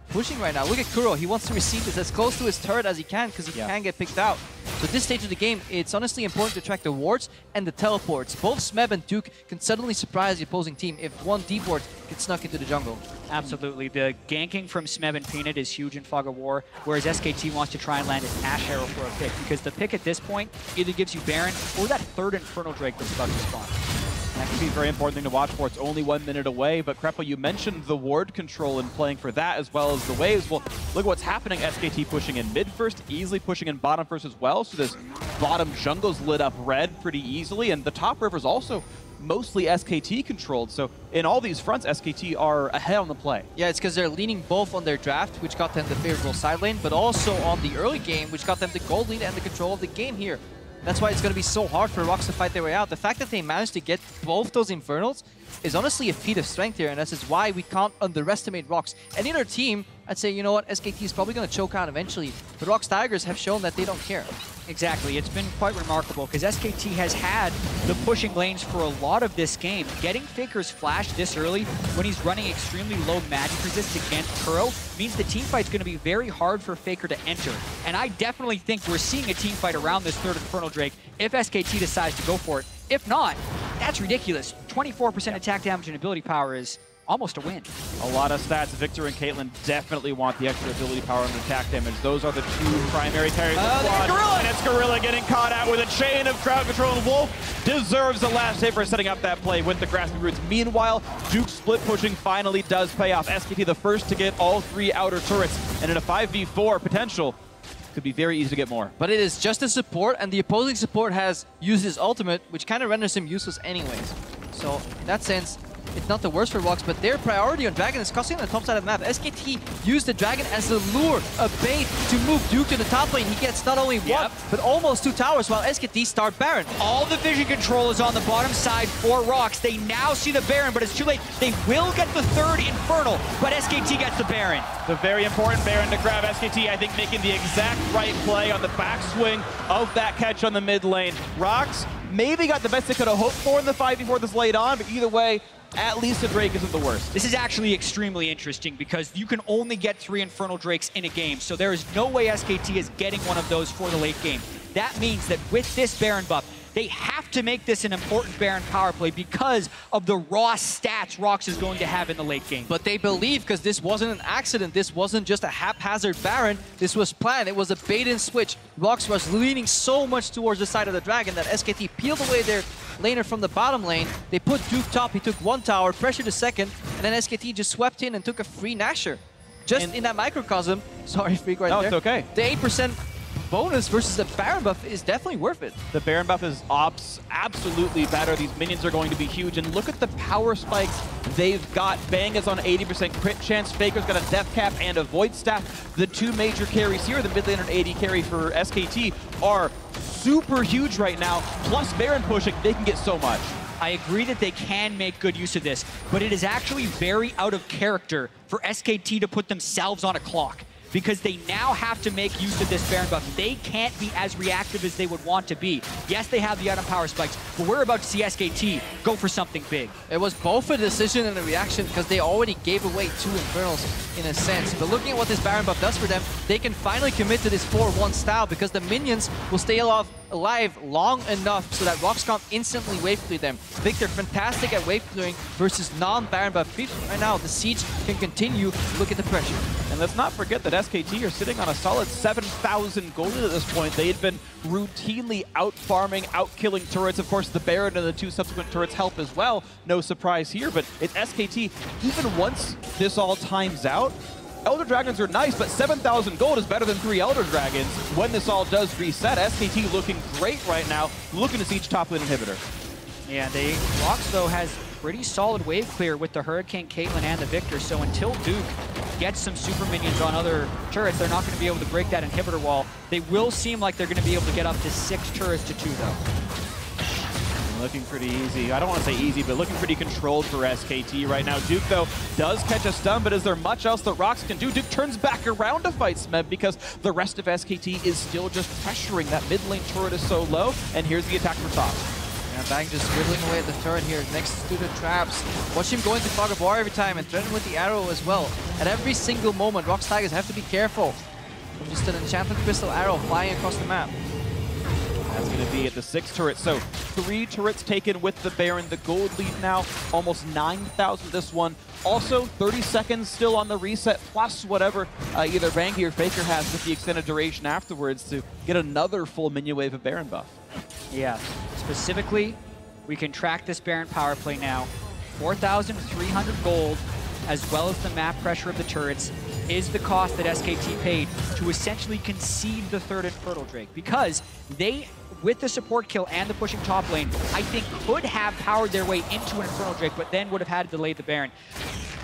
pushing right now. Look at Kuro. He wants to receive this as close to his turret as he can because he can get picked out. So at this stage of the game, it's honestly important to track the wards and the teleports. Both Smeb and Duke can suddenly surprise the opposing team if one deep ward gets snuck into the jungle. Absolutely. The ganking from Smeb and Peanut is huge in Fog of War, whereas SKT wants to try and land an Ashe Arrow for a pick, because the pick at this point either gives you Baron or that third Infernal Drake that's about to spawn. That could be a very important thing to watch for. It's only 1 minute away, but Krepo, you mentioned the ward control and playing for that as well as the waves. Well, look at what's happening. SKT pushing in mid first, easily pushing in bottom first as well, so this bottom jungle's lit up red pretty easily, and the top river's also mostly SKT controlled. So in all these fronts, SKT are ahead on the play. Yeah, it's because they're leaning both on their draft, which got them the favorable side lane, but also on the early game, which got them the gold lead and the control of the game here. That's why it's going to be so hard for ROX to fight their way out. The fact that they managed to get both those Infernals is honestly a feat of strength here, and this is why we can't underestimate ROX. Any other team, I'd say, you know what, SKT is probably going to choke out eventually, but ROX Tigers have shown that they don't care. Exactly. It's been quite remarkable because SKT has had the pushing lanes for a lot of this game. Getting Faker's flash this early when he's running extremely low magic resist against Kuro means the teamfight's going to be very hard for Faker to enter. And I definitely think we're seeing a teamfight around this third Infernal Drake if SKT decides to go for it. If not, that's ridiculous. 24% attack damage and ability power is almost a win. A lot of stats. Victor and Caitlyn definitely want the extra ability power and attack damage. Those are the two primary carries of the squad. And it's Gorilla getting caught out with a chain of crowd control, and Wolf deserves the last hit for setting up that play with the grasping roots. Meanwhile, Duke's split pushing finally does pay off. SKT the first to get all 3 outer turrets, and in a 5v4 potential, could be very easy to get more. But it is just a support, and the opposing support has used his ultimate, which kind of renders him useless anyways. So in that sense, it's not the worst for ROX, but their priority on Dragon is costing on the top side of the map. SKT used the Dragon as a lure, a bait to move Duke to the top lane. He gets not only one, but almost 2 towers, while SKT start Baron. All the vision control is on the bottom side for ROX. They now see the Baron, but it's too late. They will get the third Infernal, but SKT gets the Baron. The very important Baron to grab. SKT, I think, making the exact right play on the backswing of that catch on the mid lane. ROX maybe got the best they could have hoped for in the 5v4 that's laid on, but either way, at least a Drake isn't the worst. This is actually extremely interesting because you can only get 3 Infernal Drakes in a game, so there is no way SKT is getting one of those for the late game. That means that with this Baron buff, they have to make this an important Baron power play because of the raw stats ROX is going to have in the late game. But they believe, because this wasn't an accident, this wasn't just a haphazard Baron, this was planned, it was a bait and switch. ROX was leaning so much towards the side of the Dragon that SKT peeled away their laner from the bottom lane. They put Duke top, he took 1 tower, pressured the second, and then SKT just swept in and took a free Nasher. Just in that microcosm, sorry, Freak right there. No, it's okay. The 8% bonus versus the Baron buff is definitely worth it. The Baron buff is absolutely better. These minions are going to be huge. And look at the power spikes they've got. Bang is on 80% crit chance. Faker's got a death cap and a void staff. The two major carries here, the mid lane and AD carry for SKT, are super huge right now. Plus Baron pushing, they can get so much. I agree that they can make good use of this, but it is actually very out of character for SKT to put themselves on a clock, because they now have to make use of this Baron buff. They can't be as reactive as they would want to be. Yes, they have the item power spikes, but we're about to see SKT go for something big. It was both a decision and a reaction because they already gave away 2 Infernals in a sense. But looking at what this Baron buff does for them, they can finally commit to this 4-1 style because the minions will stay alive long enough so that ROX can't instantly wave clear them. Victor, fantastic at wave clearing versus non-Baron buff creeps. Right now, the siege can continue. Look at the pressure. And let's not forget that SKT are sitting on a solid 7,000 gold at this point. They had been routinely out-farming, out-killing turrets. Of course, the Baron and the 2 subsequent turrets help as well. No surprise here, but it's SKT. Even once this all times out, Elder Dragons are nice, but 7,000 gold is better than 3 Elder Dragons. When this all does reset, SKT looking great right now, looking to siege top lane inhibitor. Yeah, ROX, though, has pretty solid wave clear with the Hurricane, Caitlyn, and the Victor, so until Duke gets some super minions on other turrets, they're not going to be able to break that inhibitor wall. They will seem like they're going to be able to get up to 6 turrets to 2, though. Looking pretty easy. I don't want to say easy, but looking pretty controlled for SKT right now. Duke, though, does catch a stun, but is there much else that ROX can do? Duke turns back around to fight Smeb because the rest of SKT is still just pressuring. That mid lane turret is so low, and here's the attack from top. Yeah, Bang just scribbling away at the turret here next to the traps. Watch him go into fog of war every time and threaten with the arrow as well. At every single moment, ROX Tigers have to be careful from just an enchantment crystal arrow flying across the map. That's going to be at the 6th turret. So 3 turrets taken with the Baron. The gold lead now, almost 9,000 this one. Also, 30 seconds still on the reset, plus whatever either Bangi or Faker has with the extended duration afterwards to get another full minion wave of Baron buff. Yeah, specifically, we can track this Baron power play now. 4,300 gold, as well as the map pressure of the turrets, is the cost that SKT paid to essentially concede the 3rd Infernal Drake, because they, with the support kill and the pushing top lane, I think could have powered their way into an Infernal Drake, but then would have had to delay the Baron.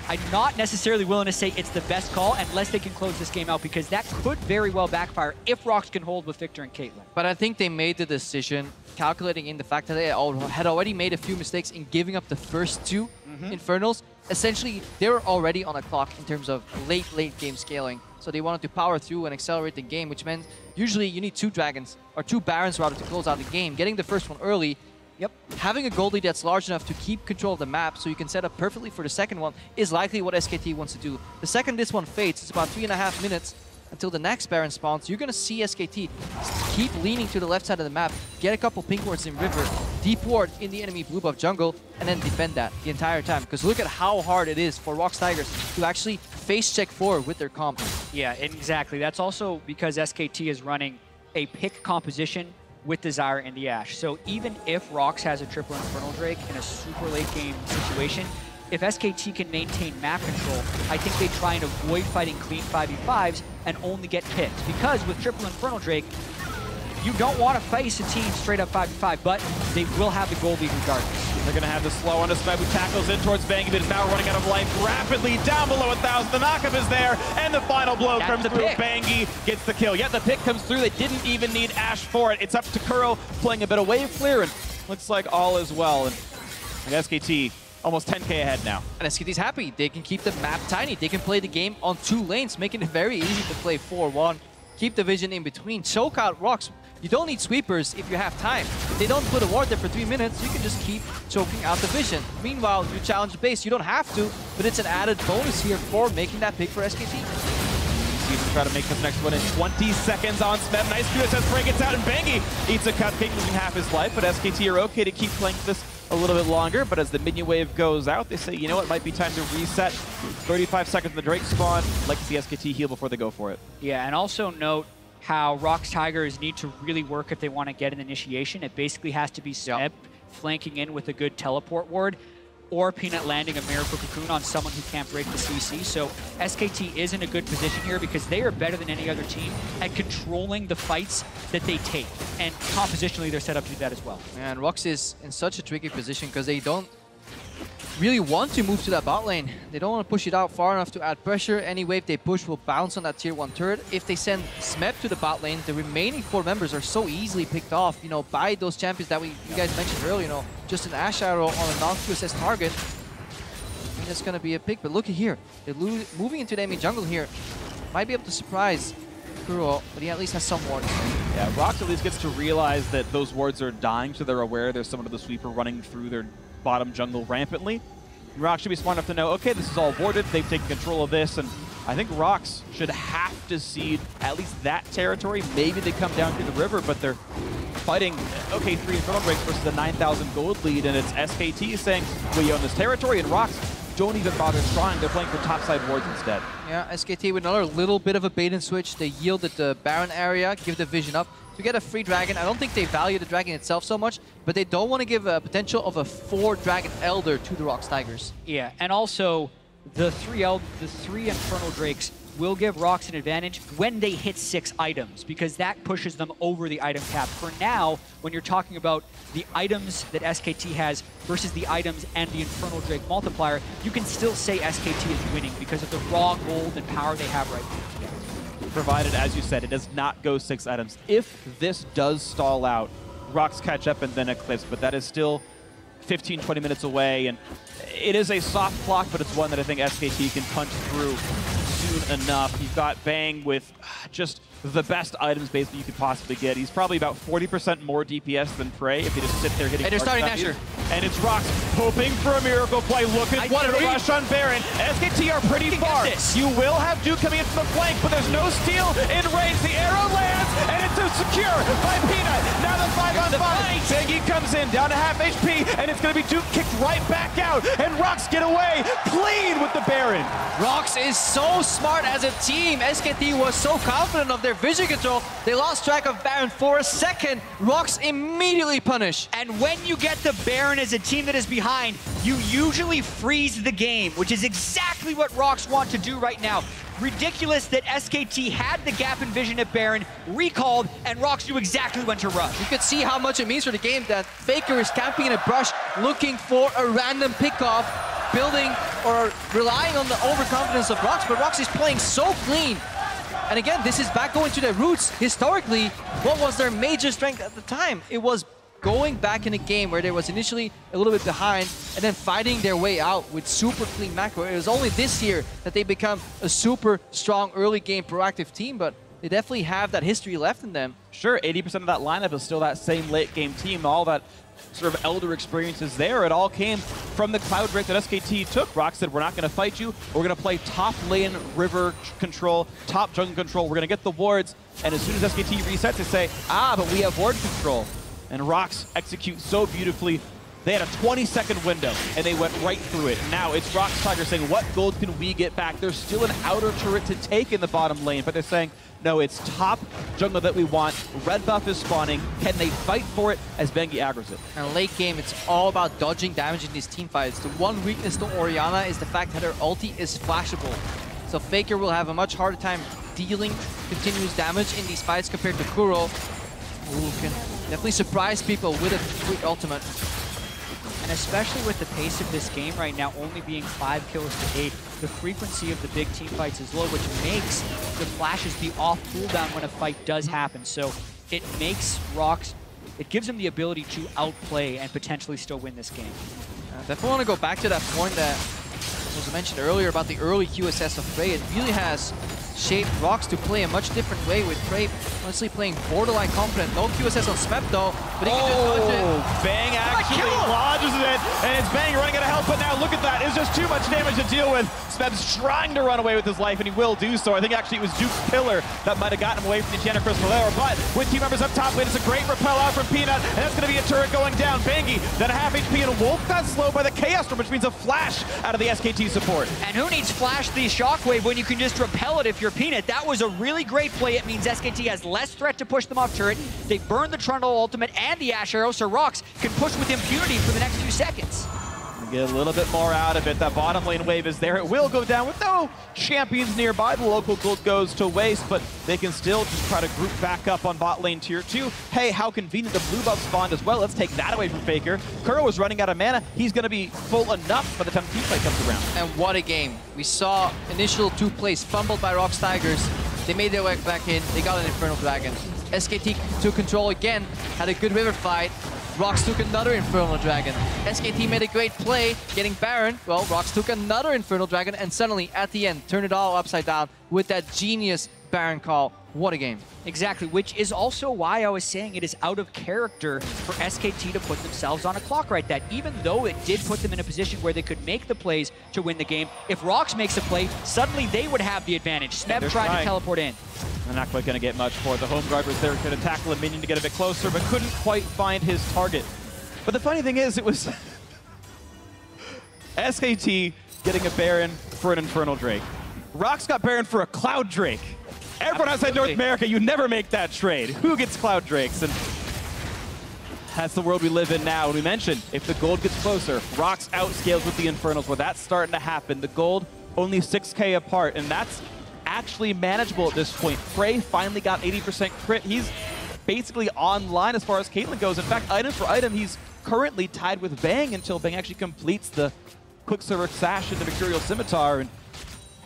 I'm not necessarily willing to say it's the best call unless they can close this game out, because that could very well backfire if ROX can hold with Victor and Caitlyn. But I think they made the decision calculating in the fact that they had already made a few mistakes in giving up the first 2 Infernals. Essentially, they were already on a clock in terms of late game scaling. So they wanted to power through and accelerate the game, which meant usually you need 2 dragons, or 2 barons rather, to close out the game. Getting the first one early, having a gold lead that's large enough to keep control of the map so you can set up perfectly for the second one is likely what SKT wants to do. The second this one fades, it's about 3.5 minutes until the next Baron spawns. You're going to see SKT keep leaning to the left side of the map, get a couple pink wards in river, deep ward in the enemy blue buff jungle, and then defend that the entire time. Because look at how hard it is for ROX Tigers to actually face check forward with their comp. Yeah, exactly. That's also because SKT is running a pick composition with Desire and the Ashe. So even if ROX has a triple Infernal Drake in a super late game situation, if SKT can maintain map control, I think they try and avoid fighting clean 5v5s and only get picked. Because with triple Infernal Drake, you don't want to face a team straight up 5v5, but they will have the gold lead regardless. They're going to have the slow on the Smeb, who tackles in towards Bangi, but is now running out of life rapidly down below 1,000. The knockup is there, and the final blow comes through. Bangi gets the kill. Yet the pick comes through. They didn't even need Ashe for it. It's up to Kuro playing a bit of wave clear, and looks like all is well. And SKT almost 10k ahead now. And SKT's happy. They can keep the map tiny. They can play the game on 2 lanes, making it very easy to play 4-1. Keep the vision in between. Choke out ROX. You don't need sweepers if you have time. If they don't put a ward there for 3 minutes, you can just keep choking out the vision. Meanwhile, you challenge base. You don't have to, but it's an added bonus here for making that pick for SKT. Season try to make this next one in 20 seconds on Smeb. Nice QSS spray gets out, and Bangi eats a cupcake, losing half his life, but SKT are okay to keep playing this a little bit longer. But as the minion wave goes out, they say, you know what, it might be time to reset. 35 seconds in the Drake spawn. Like to see SKT heal before they go for it. Yeah, and also note how ROX Tigers need to really work if they want to get an initiation. It basically has to be Smeb flanking in with a good teleport ward. or Peanut landing a Miracle Cocoon on someone who can't break the CC. So SKT is in a good position here because they are better than any other team at controlling the fights that they take. And compositionally, they're set up to do that as well. And ROX is in such a tricky position because they don't really want to move to that bot lane. They don't want to push it out far enough to add pressure. Any wave they push will bounce on that tier 1 turret. If they send Smeb to the bot lane, the remaining 4 members are so easily picked off, you know, by those champions that you guys mentioned earlier, you know, just an Ash Arrow on a non-QSS target. I think that's going to be a pick, but look at here. They're moving into the enemy jungle here. Might be able to surprise Kuro, but he at least has some wards. Yeah, ROX at least gets to realize that those wards are dying, so they're aware there's someone of the sweeper running through their bottom jungle rampantly. ROX should be smart enough to know, okay, this is all warded, they've taken control of this, and I think ROX should have to cede at least that territory. Maybe they come down through the river, but they're fighting, okay, 3 Infernal Breaks versus a 9,000 gold lead, and it's SKT saying, we own this territory, and ROX don't even bother trying. They're playing for topside wards instead. Yeah, SKT with another little bit of a bait and switch. They yielded the Baron area, give the vision up to get a free dragon. I don't think they value the dragon itself so much, but they don't want to give a potential of a 4-dragon Elder to the ROX Tigers. Yeah, and also the 3 Infernal Drakes will give ROX an advantage when they hit 6 items, because that pushes them over the item cap. For now, when you're talking about the items that SKT has versus the items and the Infernal Drake multiplier, you can still say SKT is winning because of the raw gold and power they have right now. Provided, as you said, it does not go 6 items. If this does stall out, ROX catch up and then Eclipse, but that is still 15, 20 minutes away, and it is a soft clock, but it's one that I think SKT can punch through soon enough. You've got Bang with just the best items basically you could possibly get. He's probably about 40% more DPS than Prey if he just sit there hitting. And they're starting Asher. And it's ROX hoping for a miracle play. Look at what a rush on Baron. SKT are pretty far. You will have Duke coming in from the flank, but there's no steal in range. The arrow lands, and it's secure by Peanut. Now the 5-on-5. Bangy comes in, down to half HP, and it's going to be Duke kicked right back out. And ROX get away clean with the Baron. ROX is so smart as a team. SKT was so confident of their vision control, they lost track of Baron for a second. ROX immediately punish. And when you get the Baron as a team that is behind, you usually freeze the game, which is exactly what ROX want to do right now. Ridiculous that SKT had the gap in vision at Baron, recalled, and ROX knew exactly when to rush. You could see how much it means for the game that Faker is camping in a brush, looking for a random pickoff, building or relying on the overconfidence of ROX, but ROX is playing so clean. And again, this is back going to their roots. Historically, what was their major strength at the time? It was going back in a game where they was initially a little bit behind and then fighting their way out with super clean macro. It was only this year that they become a super strong early game proactive team, but they definitely have that history left in them. Sure, 80% of that lineup is still that same late game team. All that sort of elder experiences there. It all came from the Cloud Break that SKT took. ROX said, we're not going to fight you. We're going to play top lane river control, top jungle control. We're going to get the wards. And as soon as SKT resets, they say, but we have ward control. And ROX execute so beautifully. They had a 20-second window, and they went right through it. Now it's ROX Tigers saying, what gold can we get back? There's still an outer turret to take in the bottom lane, but they're saying, no, it's top jungle that we want. Red buff is spawning. Can they fight for it as Bengi aggro's it? And late game, it's all about dodging damage in these team fights. The one weakness to Orianna is the fact that her ulti is flashable. So Faker will have a much harder time dealing continuous damage in these fights compared to Kuro, who can definitely surprise people with a quick ultimate. And especially with the pace of this game right now, only being 5 kills to 8, the frequency of the big team fights is low, which makes the flashes be off cooldown when a fight does happen. So it makes ROX, it gives them the ability to outplay and potentially still win this game. Definitely want to go back to that point that was mentioned earlier about the early QSS of Prey. It really has shaped ROX to play a much different way, with Prey honestly playing borderline confident. No QSS on Smeb though, but he can just dodge it. Bang actually lodges it, and it's Bang running out of health, but now look at that. It's just too much damage to deal with. Smeb's trying to run away with his life, and he will do so. I think actually it was Duke's pillar that might have gotten him away from the Enchanter Crystal there, but with team members up top lane, it's a great repel out from Peanut, and that's going to be a turret going down. Bangy, then a half HP, and Wolf got slowed by the Chaos Storm, which means a flash out of the SKT support. And who needs flash the shockwave when you can just repel it if you're Peanut? That was a really great play. It means SKT has less threat to push them off turret. They burn the Trundle ultimate and the Ash Arrow, so ROX can push with impunity for the next few seconds. Get a little bit more out of it. That bottom lane wave is there. It will go down with no champions nearby. The local gold goes to waste, but they can still just try to group back up on bot lane tier 2. Hey, how convenient the blue buff spawned as well. Let's take that away from Faker. Kuro is running out of mana. He's going to be full enough by the time the team fight comes around. And what a game. We saw initial 2 plays fumbled by ROX Tigers. They made their way back in. They got an Infernal Dragon. SKT took control again, had a good river fight. ROX took another Infernal Dragon. SKT made a great play, getting Baron. Well, ROX took another Infernal Dragon, and suddenly, at the end, turned it all upside down with that genius Baron call. What a game. Exactly, which is also why I was saying it is out of character for SKT to put themselves on a clock like that. Even though it did put them in a position where they could make the plays to win the game, if ROX makes a play, suddenly they would have the advantage. Smeb tried to teleport in. They're not quite going to get much for it. The home guard was there to tackle a minion to get a bit closer, but couldn't quite find his target. But the funny thing is, it was SKT getting a Baron for an Infernal Drake. ROX got Baron for a Cloud Drake. Everyone outside North America, you never make that trade. Who gets Cloud Drakes? And that's the world we live in now. And we mentioned, if the gold gets closer, ROX outscales with the Infernals. Well, that's starting to happen. The gold only 6K apart, and that's actually manageable at this point. Frey finally got 80% crit. He's basically online as far as Caitlyn goes. In fact, item for item, he's currently tied with Bang until Bang actually completes the Quicksilver Sash into Mercurial Scimitar. And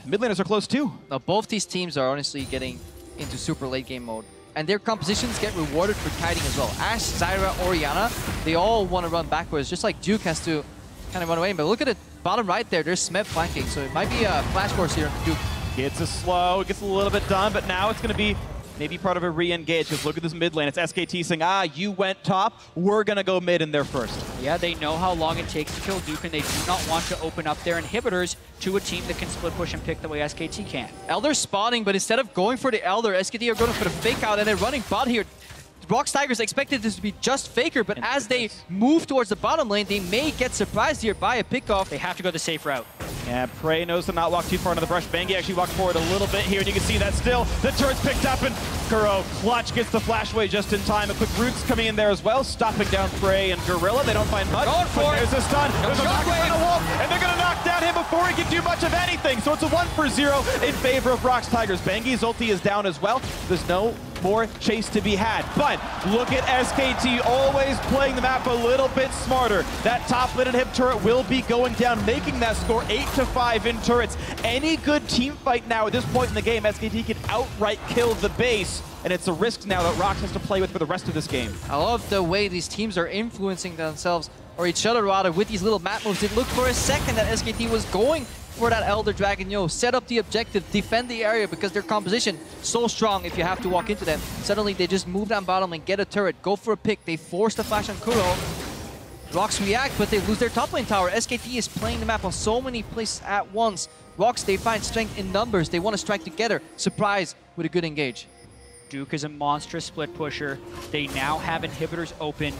mid laners are close too. Now, both these teams are honestly getting into super late game mode. And their compositions get rewarded for kiting as well. Ashe, Zyra, Orianna, they all want to run backwards, just like Duke has to kind of run away. But look at it, bottom right there, there's Smeb flanking. So it might be a flash force here on Duke. Gets a slow, gets a little bit done, but now it's going to be maybe part of a re-engage, because look at this mid lane. It's SKT saying, you went top, we're going to go mid in there first. Yeah, they know how long it takes to kill Duke, and they do not want to open up their inhibitors to a team that can split push and pick the way SKT can. Elder's spawning, but instead of going for the Elder, SKT are going for the fake out, and they're running bot here. ROX Tigers expected this to be just Faker, but as they move towards the bottom lane, they may get surprised here by a pickoff. They have to go the safe route. Yeah, Prey knows to not walk too far into the brush. Bengi actually walked forward a little bit here, and you can see that still. The turret's picked up, and Kuro clutch gets the flash away just in time. A quick Roots coming in there as well, stopping down Prey and Gorilla. They don't find much. Going for it. There's a stun. There's a knockdown on Wolf, and they're going to knock down him before he can do much of anything. So it's a 1-for-0 in favor of ROX Tigers. Bengi's ulti is down as well. There's no more chase to be had. But look at SKT always playing the map a little bit smarter. That top lane inhib turret will be going down, making that score 8-5 in turrets. Any good team fight now at this point in the game, SKT can outright kill the base. And it's a risk now that ROX has to play with for the rest of this game. I love the way these teams are influencing themselves, or each other rather, with these little map moves. It looked for a second that SKT was going for that Elder Dragon, set up the objective, defend the area, because their composition so strong if you have to walk into them. Suddenly they just move down bottom and get a turret, go for a pick. They force the flash on Kuro. ROX react, but they lose their top lane tower. SKT is playing the map on so many places at once. ROX, they find strength in numbers. They want to strike together. Surprise with a good engage. Duke is a monstrous split pusher. They now have inhibitors open.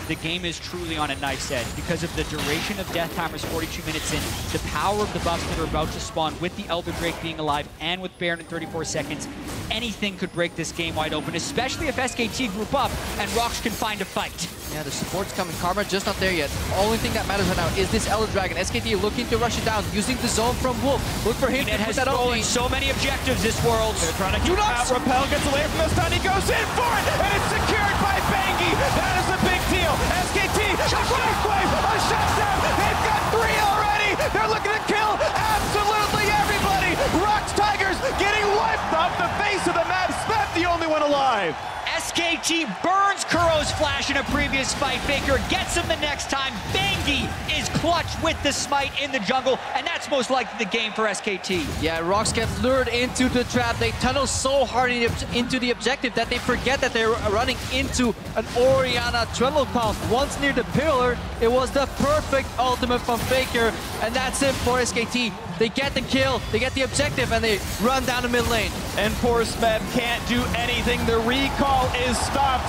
The game is truly on a knife's edge because of the duration of death timers 42 minutes in, the power of the buffs that are about to spawn with the Elder Drake being alive and with Baron in 34 seconds. Anything could break this game wide open, especially if SKT group up and ROX can find a fight. Yeah, the support's coming. Karma just not there yet. Only thing that matters right now is this Elder Dragon. SKT looking to rush it down, using the zone from Wolf. Look for him to put that stolen so many objectives this world. They're trying to keep out. Repel gets away from the stun. He goes in for it, and it's secured by Bengi. That is a big deal. SKT, shockwave, a shutdown. They've got 3 already. They're looking to kill absolutely everybody. ROX Tigers getting wiped off the face of the map. Smeb the only one alive. SKT burns Kuro's flash in a previous fight. Faker gets him the next time. Bengi is clutch with the smite in the jungle, and that's most likely the game for SKT. Yeah, ROX get lured into the trap. They tunnel so hard into the objective that they forget that they're running into an Orianna treadle comp. Once near the pillar, it was the perfect ultimate from Faker, and that's it for SKT. They get the kill, they get the objective, and they run down the mid lane. And poor Smeb can't do anything. The recall is stopped.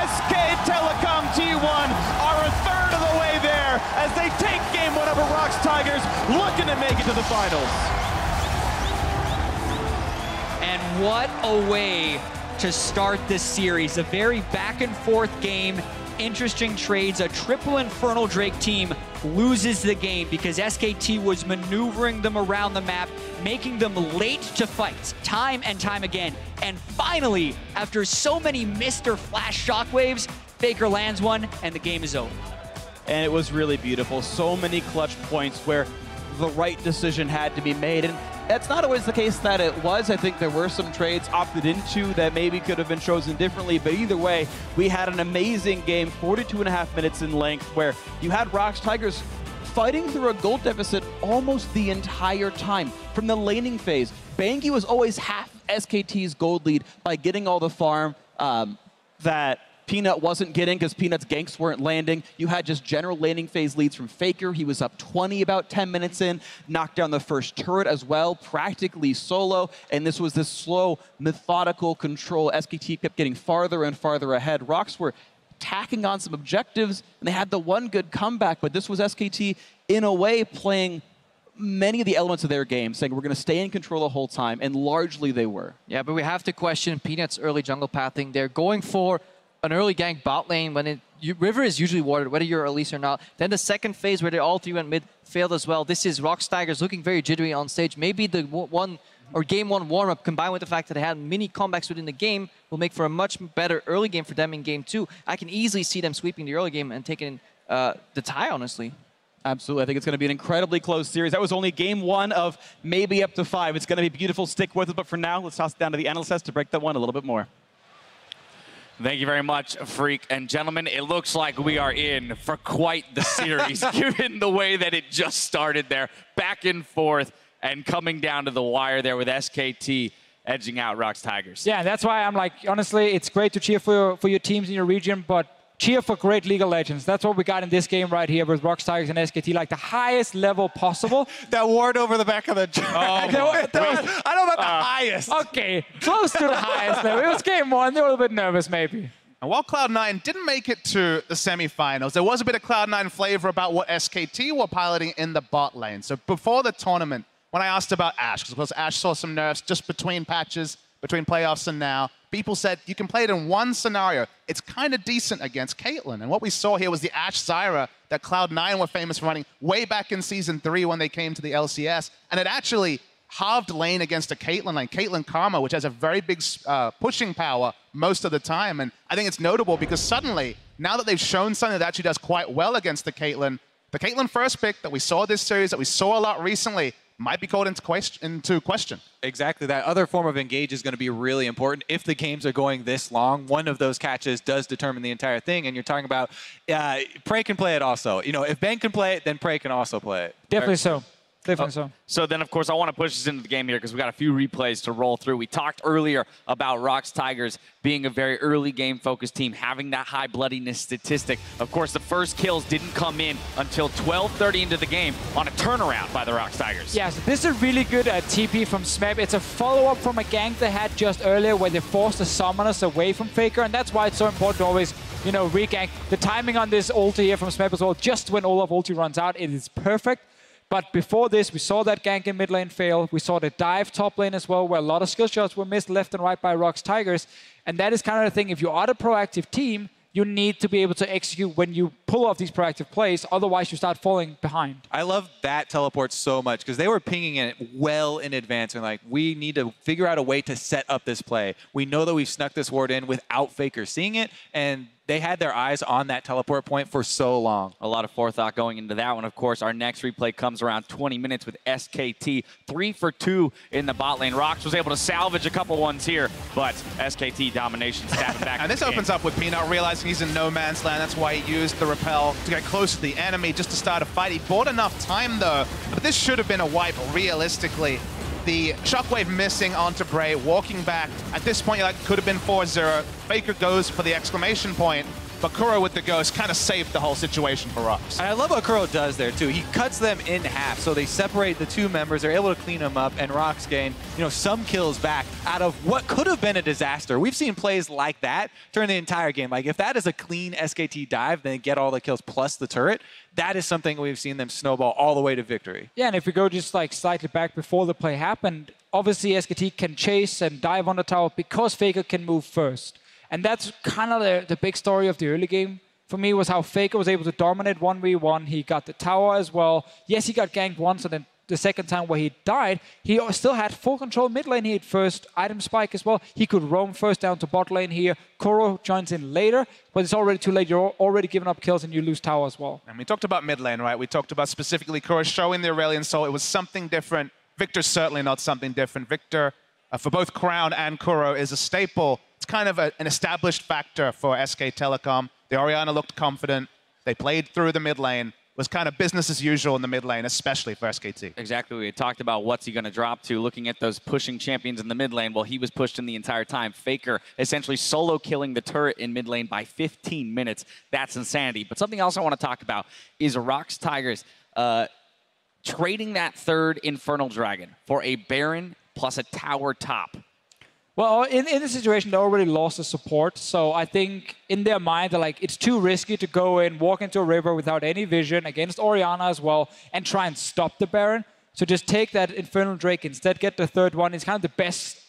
SK Telecom T1 are a third of the way there as they take game 1 over ROX Tigers, looking to make it to the finals. And what a way to start this series. A very back and forth game interesting trades. A triple Infernal Drake team loses the game because SKT was maneuvering them around the map, making them late to fights time and time again. And finally, after so many missed or flash shockwaves, Faker lands one and the game is over. And it was really beautiful. So many clutch points where the right decision had to be made. And that's not always the case that it was. I think there were some trades opted into that maybe could have been chosen differently. But either way, we had an amazing game, 42.5 minutes in length, where you had ROX Tigers fighting through a gold deficit almost the entire time. From the laning phase, Bangi was always half SKT's gold lead by getting all the farm that Peanut wasn't getting because Peanut's ganks weren't landing. You had just general laning phase leads from Faker. He was up 20 about 10 minutes in, knocked down the first turret as well, practically solo. And this was this slow, methodical control. SKT kept getting farther and farther ahead. ROX were tacking on some objectives, and they had the one good comeback, but this was SKT, in a way, playing many of the elements of their game, saying we're going to stay in control the whole time, and largely they were. Yeah, but we have to question Peanut's early jungle pathing. They're going for an early gank bot lane when River is usually warded, whether you're Elise or not. Then the second phase where they all three went mid failed as well. This is ROX Tigers looking very jittery on stage. Maybe the game one warm-up combined with the fact that they had mini comebacks within the game will make for a much better early game for them in game two. I can easily see them sweeping the early game and taking the tie, honestly. Absolutely. I think it's going to be an incredibly close series. That was only game one of maybe up to 5. It's going to be beautiful. Stick with it. But for now, let's toss it down to the analysts to break that one a little bit more. Thank you very much, Freak. And gentlemen, it looks like we are in for quite the series, given the way that it just started there. Back and forth and coming down to the wire there with SKT edging out ROX Tigers. Yeah, that's why I'm like, honestly, it's great to cheer for your teams in your region, but cheer for great League of Legends. That's what we got in this game right here with ROX Tigers and SKT, like the highest level possible. That ward over the back of the I don't know about the highest. Okay, close to the highest level. It was game one. They were a little bit nervous, maybe. And while Cloud9 didn't make it to the semifinals, there was a bit of Cloud9 flavor about what SKT were piloting in the bot lane. So before the tournament, when I asked about Ashe, because of course Ashe saw some nerfs just between patches, between playoffs and now, people said you can play it in one scenario. It's kind of decent against Caitlyn. And what we saw here was the Ashe Zyra that Cloud9 were famous for running way back in Season 3 when they came to the LCS. And it actually halved lane against a Caitlyn lane, Caitlyn Karma, which has a very big pushing power most of the time. And I think it's notable because suddenly, now that they've shown something that actually does quite well against the Caitlyn first pick that we saw this series, that we saw a lot recently, might be called into question. Exactly. That other form of engage is going to be really important. If the games are going this long, one of those catches does determine the entire thing. And you're talking about Prey can play it also. You know, if Ben can play it, then Prey can also play it. Definitely so. Definitely so. So then, of course, I want to push us into the game here because we've got a few replays to roll through. We talked earlier about ROX Tigers being a very early game-focused team, having that high bloodiness statistic. Of course, the first kills didn't come in until 12:30 into the game on a turnaround by the ROX Tigers. Yeah, so this is a really good TP from Smeb. It's a follow-up from a gank they had just earlier where they forced the summoners away from Faker, and that's why it's so important to always, you know, re-gank. The timing on this ulti here from Smeb as well, just when Olaf ulti runs out, it is perfect. But before this, we saw that gank in mid lane fail. We saw the dive top lane as well, where a lot of skill shots were missed left and right by ROX Tigers. And that is kind of the thing. If you are the proactive team, you need to be able to execute when you pull off these proactive plays. Otherwise, you start falling behind. I love that teleport so much because they were pinging it well in advance. And like, we need to figure out a way to set up this play. We know that we've snuck this ward in without Faker seeing it. And they had their eyes on that teleport point for so long. A lot of forethought going into that one. Of course, our next replay comes around 20 minutes with SKT. 3 for 2 in the bot lane. ROX was able to salvage a couple ones here, but SKT domination stabbing back. And this opens up with Peanut realizing he's in no man's land. That's why he used the repel to get close to the enemy just to start a fight. He bought enough time though, but this should have been a wipe realistically. The shockwave missing onto Bray, walking back. At this point, you're like, could have been 4-0. Faker goes for the exclamation point, but Kuro with the ghost kind of saved the whole situation for ROX. And I love what Kuro does there, too. He cuts them in half, so they separate the two members. They're able to clean them up, and ROX gain, you know, some kills back out of what could have been a disaster. We've seen plays like that during the entire game. Like, if that is a clean SKT dive, then get all the kills plus the turret, that is something we've seen them snowball all the way to victory. Yeah, and if we go just like slightly back before the play happened, obviously SKT can chase and dive on the tower because Faker can move first. And that's kind of the big story of the early game. for me was how Faker was able to dominate 1v1. He got the tower as well. Yes, he got ganked once, and then the second time where he died, he still had full control mid lane. He had first item spike as well. He could roam first down to bot lane here. Kuro joins in later, but it's already too late. You're already giving up kills and you lose tower as well. And we talked about mid lane, right? We talked about specifically Kuro showing the Aurelion Soul. It was something different. Victor's certainly not something different. Victor, for both Crown and Kuro, is a staple. It's kind of an established factor for SK Telecom. The Orianna looked confident. They played through the mid lane. Was kind of business as usual in the mid lane, especially for SKT. Exactly. We had talked about what's he going to drop to, looking at those pushing champions in the mid lane. Well, he was pushed in the entire time. Faker essentially solo killing the turret in mid lane by 15 minutes. That's insanity. But something else I want to talk about is ROX Tigers trading that third Infernal Dragon for a Baron plus a tower top. Well, in this situation, they already lost the support. So I think in their mind, they're like, it's too risky to go in, walk into a river without any vision against Orianna as well, and try and stop the Baron. So just take that Infernal Drake instead, get the third one. It's kind of the best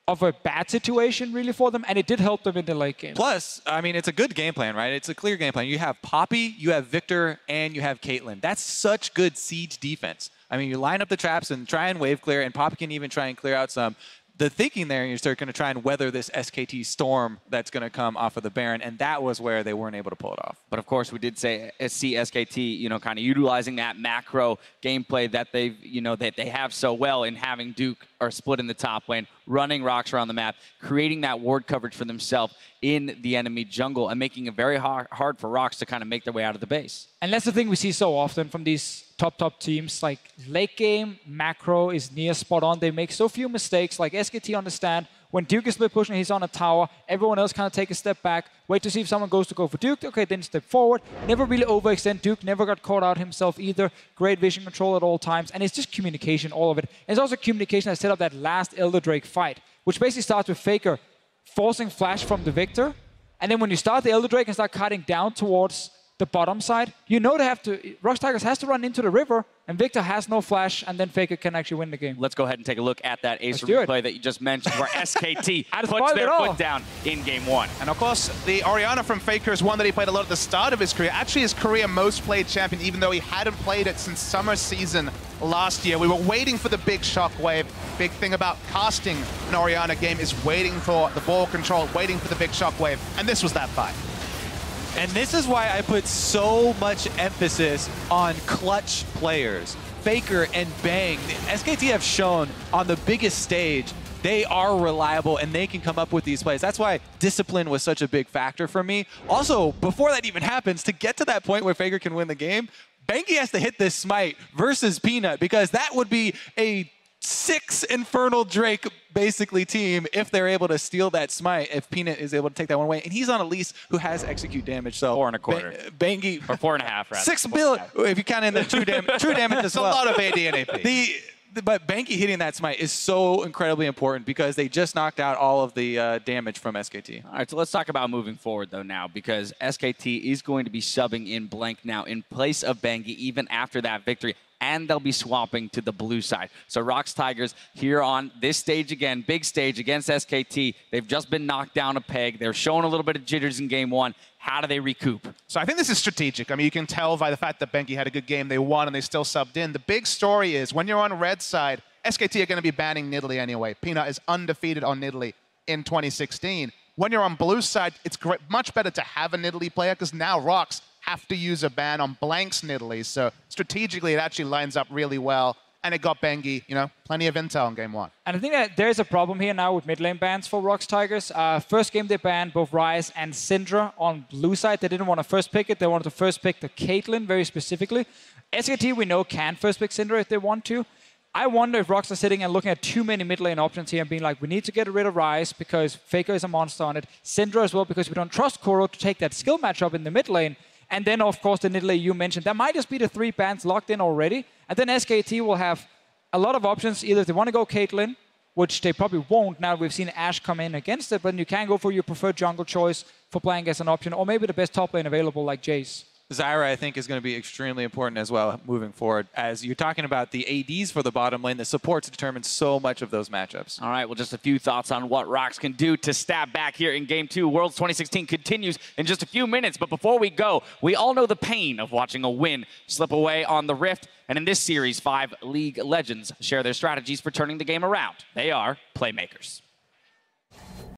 of a bad situation, really, for them. And it did help them in the late game. Plus, I mean, it's a good game plan, right? It's a clear game plan. You have Poppy, you have Victor, and you have Caitlyn. That's such good siege defense. I mean, you line up the traps and try and wave clear, and Poppy can even try and clear out some. The thinking there, you're going to try and weather this SKT storm that's going to come off of the Baron, and that was where they weren't able to pull it off. But of course, we did see SKT, kind of utilizing that macro gameplay that they've, that they have so well in having Duke or split in the top lane, running ROX around the map, creating that ward coverage for themselves in the enemy jungle, and making it very hard for ROX to kind of make their way out of the base. And that's the thing we see so often from these top teams. Like late game, macro is near spot on. They make so few mistakes. Like SKT understand when Duke is split pushing, he's on a tower. Everyone else kind of take a step back, wait to see if someone goes to go for Duke. Okay, then step forward. Never really overextend. Duke never got caught out himself either. Great vision control at all times. And it's just communication, all of it. And it's also communication that set up that last Elder Drake fight, which basically starts with Faker forcing flash from the Victor. And then when you start the Elder Drake and start cutting down towards the bottom side, they have to, ROX Tigers has to run into the river, and Victor has no flash, and then Faker can actually win the game. Let's go ahead and take a look at that Ace replay that you just mentioned, where SKT puts their foot down in game one. And of course, the Orianna from Faker is one that he played a lot at the start of his career. Actually, his career most played champion, even though he hadn't played it since summer season last year. We were waiting for the big shockwave. Big thing about casting an Orianna game is waiting for the ball control, waiting for the big shockwave, and this was that fight. And this is why I put so much emphasis on clutch players. Faker and Bang. The SKT have shown on the biggest stage they are reliable and they can come up with these plays. That's why discipline was such a big factor for me. Also, before that even happens, to get to that point where Faker can win the game, Banky has to hit this smite versus Peanut, because that would be a 6 Infernal Drake basically team if they're able to steal that smite, if Peanut is able to take that one away. And he's on Elise, who has execute damage. So 4 1/4. Banky, or 4.5 rather. 6 billion, if you count in the true damage as well. A lot of AD and AP. But Banky hitting that smite is so incredibly important, because they just knocked out all of the damage from SKT. All right, so let's talk about moving forward, though, now, because SKT is going to be subbing in Blank now in place of Banky even after that victory, and they'll be swapping to the blue side. So ROX Tigers here on this stage again, big stage against SKT. They've just been knocked down a peg. They're showing a little bit of jitters in game one. How do they recoup? So I think this is strategic. I mean, you can tell by the fact that Banky had a good game. They won and they still subbed in. The big story is when you're on red side, SKT are going to be banning Nidalee anyway. Peanut is undefeated on Nidalee in 2016. When you're on blue side, it's much better to have a Nidalee player, because now ROX have to use a ban on Blank's Nidalee. So strategically, it actually lines up really well. And it got Bengi, plenty of intel in game one. And I think that there's a problem here now with mid lane bans for ROX Tigers. First game, they banned both Ryze and Syndra on blue side. They didn't want to first pick it. They wanted to first pick the Caitlyn very specifically. SKT, we know, can first pick Syndra if they want to. I wonder if ROX are sitting and looking at too many mid lane options here and being like, we need to get rid of Ryze because Faker is a monster on it. Syndra as well, because we don't trust Kuro to take that skill matchup in the mid lane. And then, of course, the Nidalee you mentioned. That might just be the 3 bans locked in already. And then SKT will have a lot of options. Either if they want to go Caitlyn, which they probably won't. Now we've seen Ashe come in against it, but you can go for your preferred jungle choice for Blank as an option, or maybe the best top lane available like Jace. Zyra, I think, is going to be extremely important as well moving forward, as you're talking about the ADs for the bottom lane. The supports determine so much of those matchups. All right, well, just a few thoughts on what ROX can do to stab back here in Game 2. Worlds 2016 continues in just a few minutes, but before we go, we all know the pain of watching a win slip away on the Rift. And in this series, 5 League legends share their strategies for turning the game around. They are playmakers.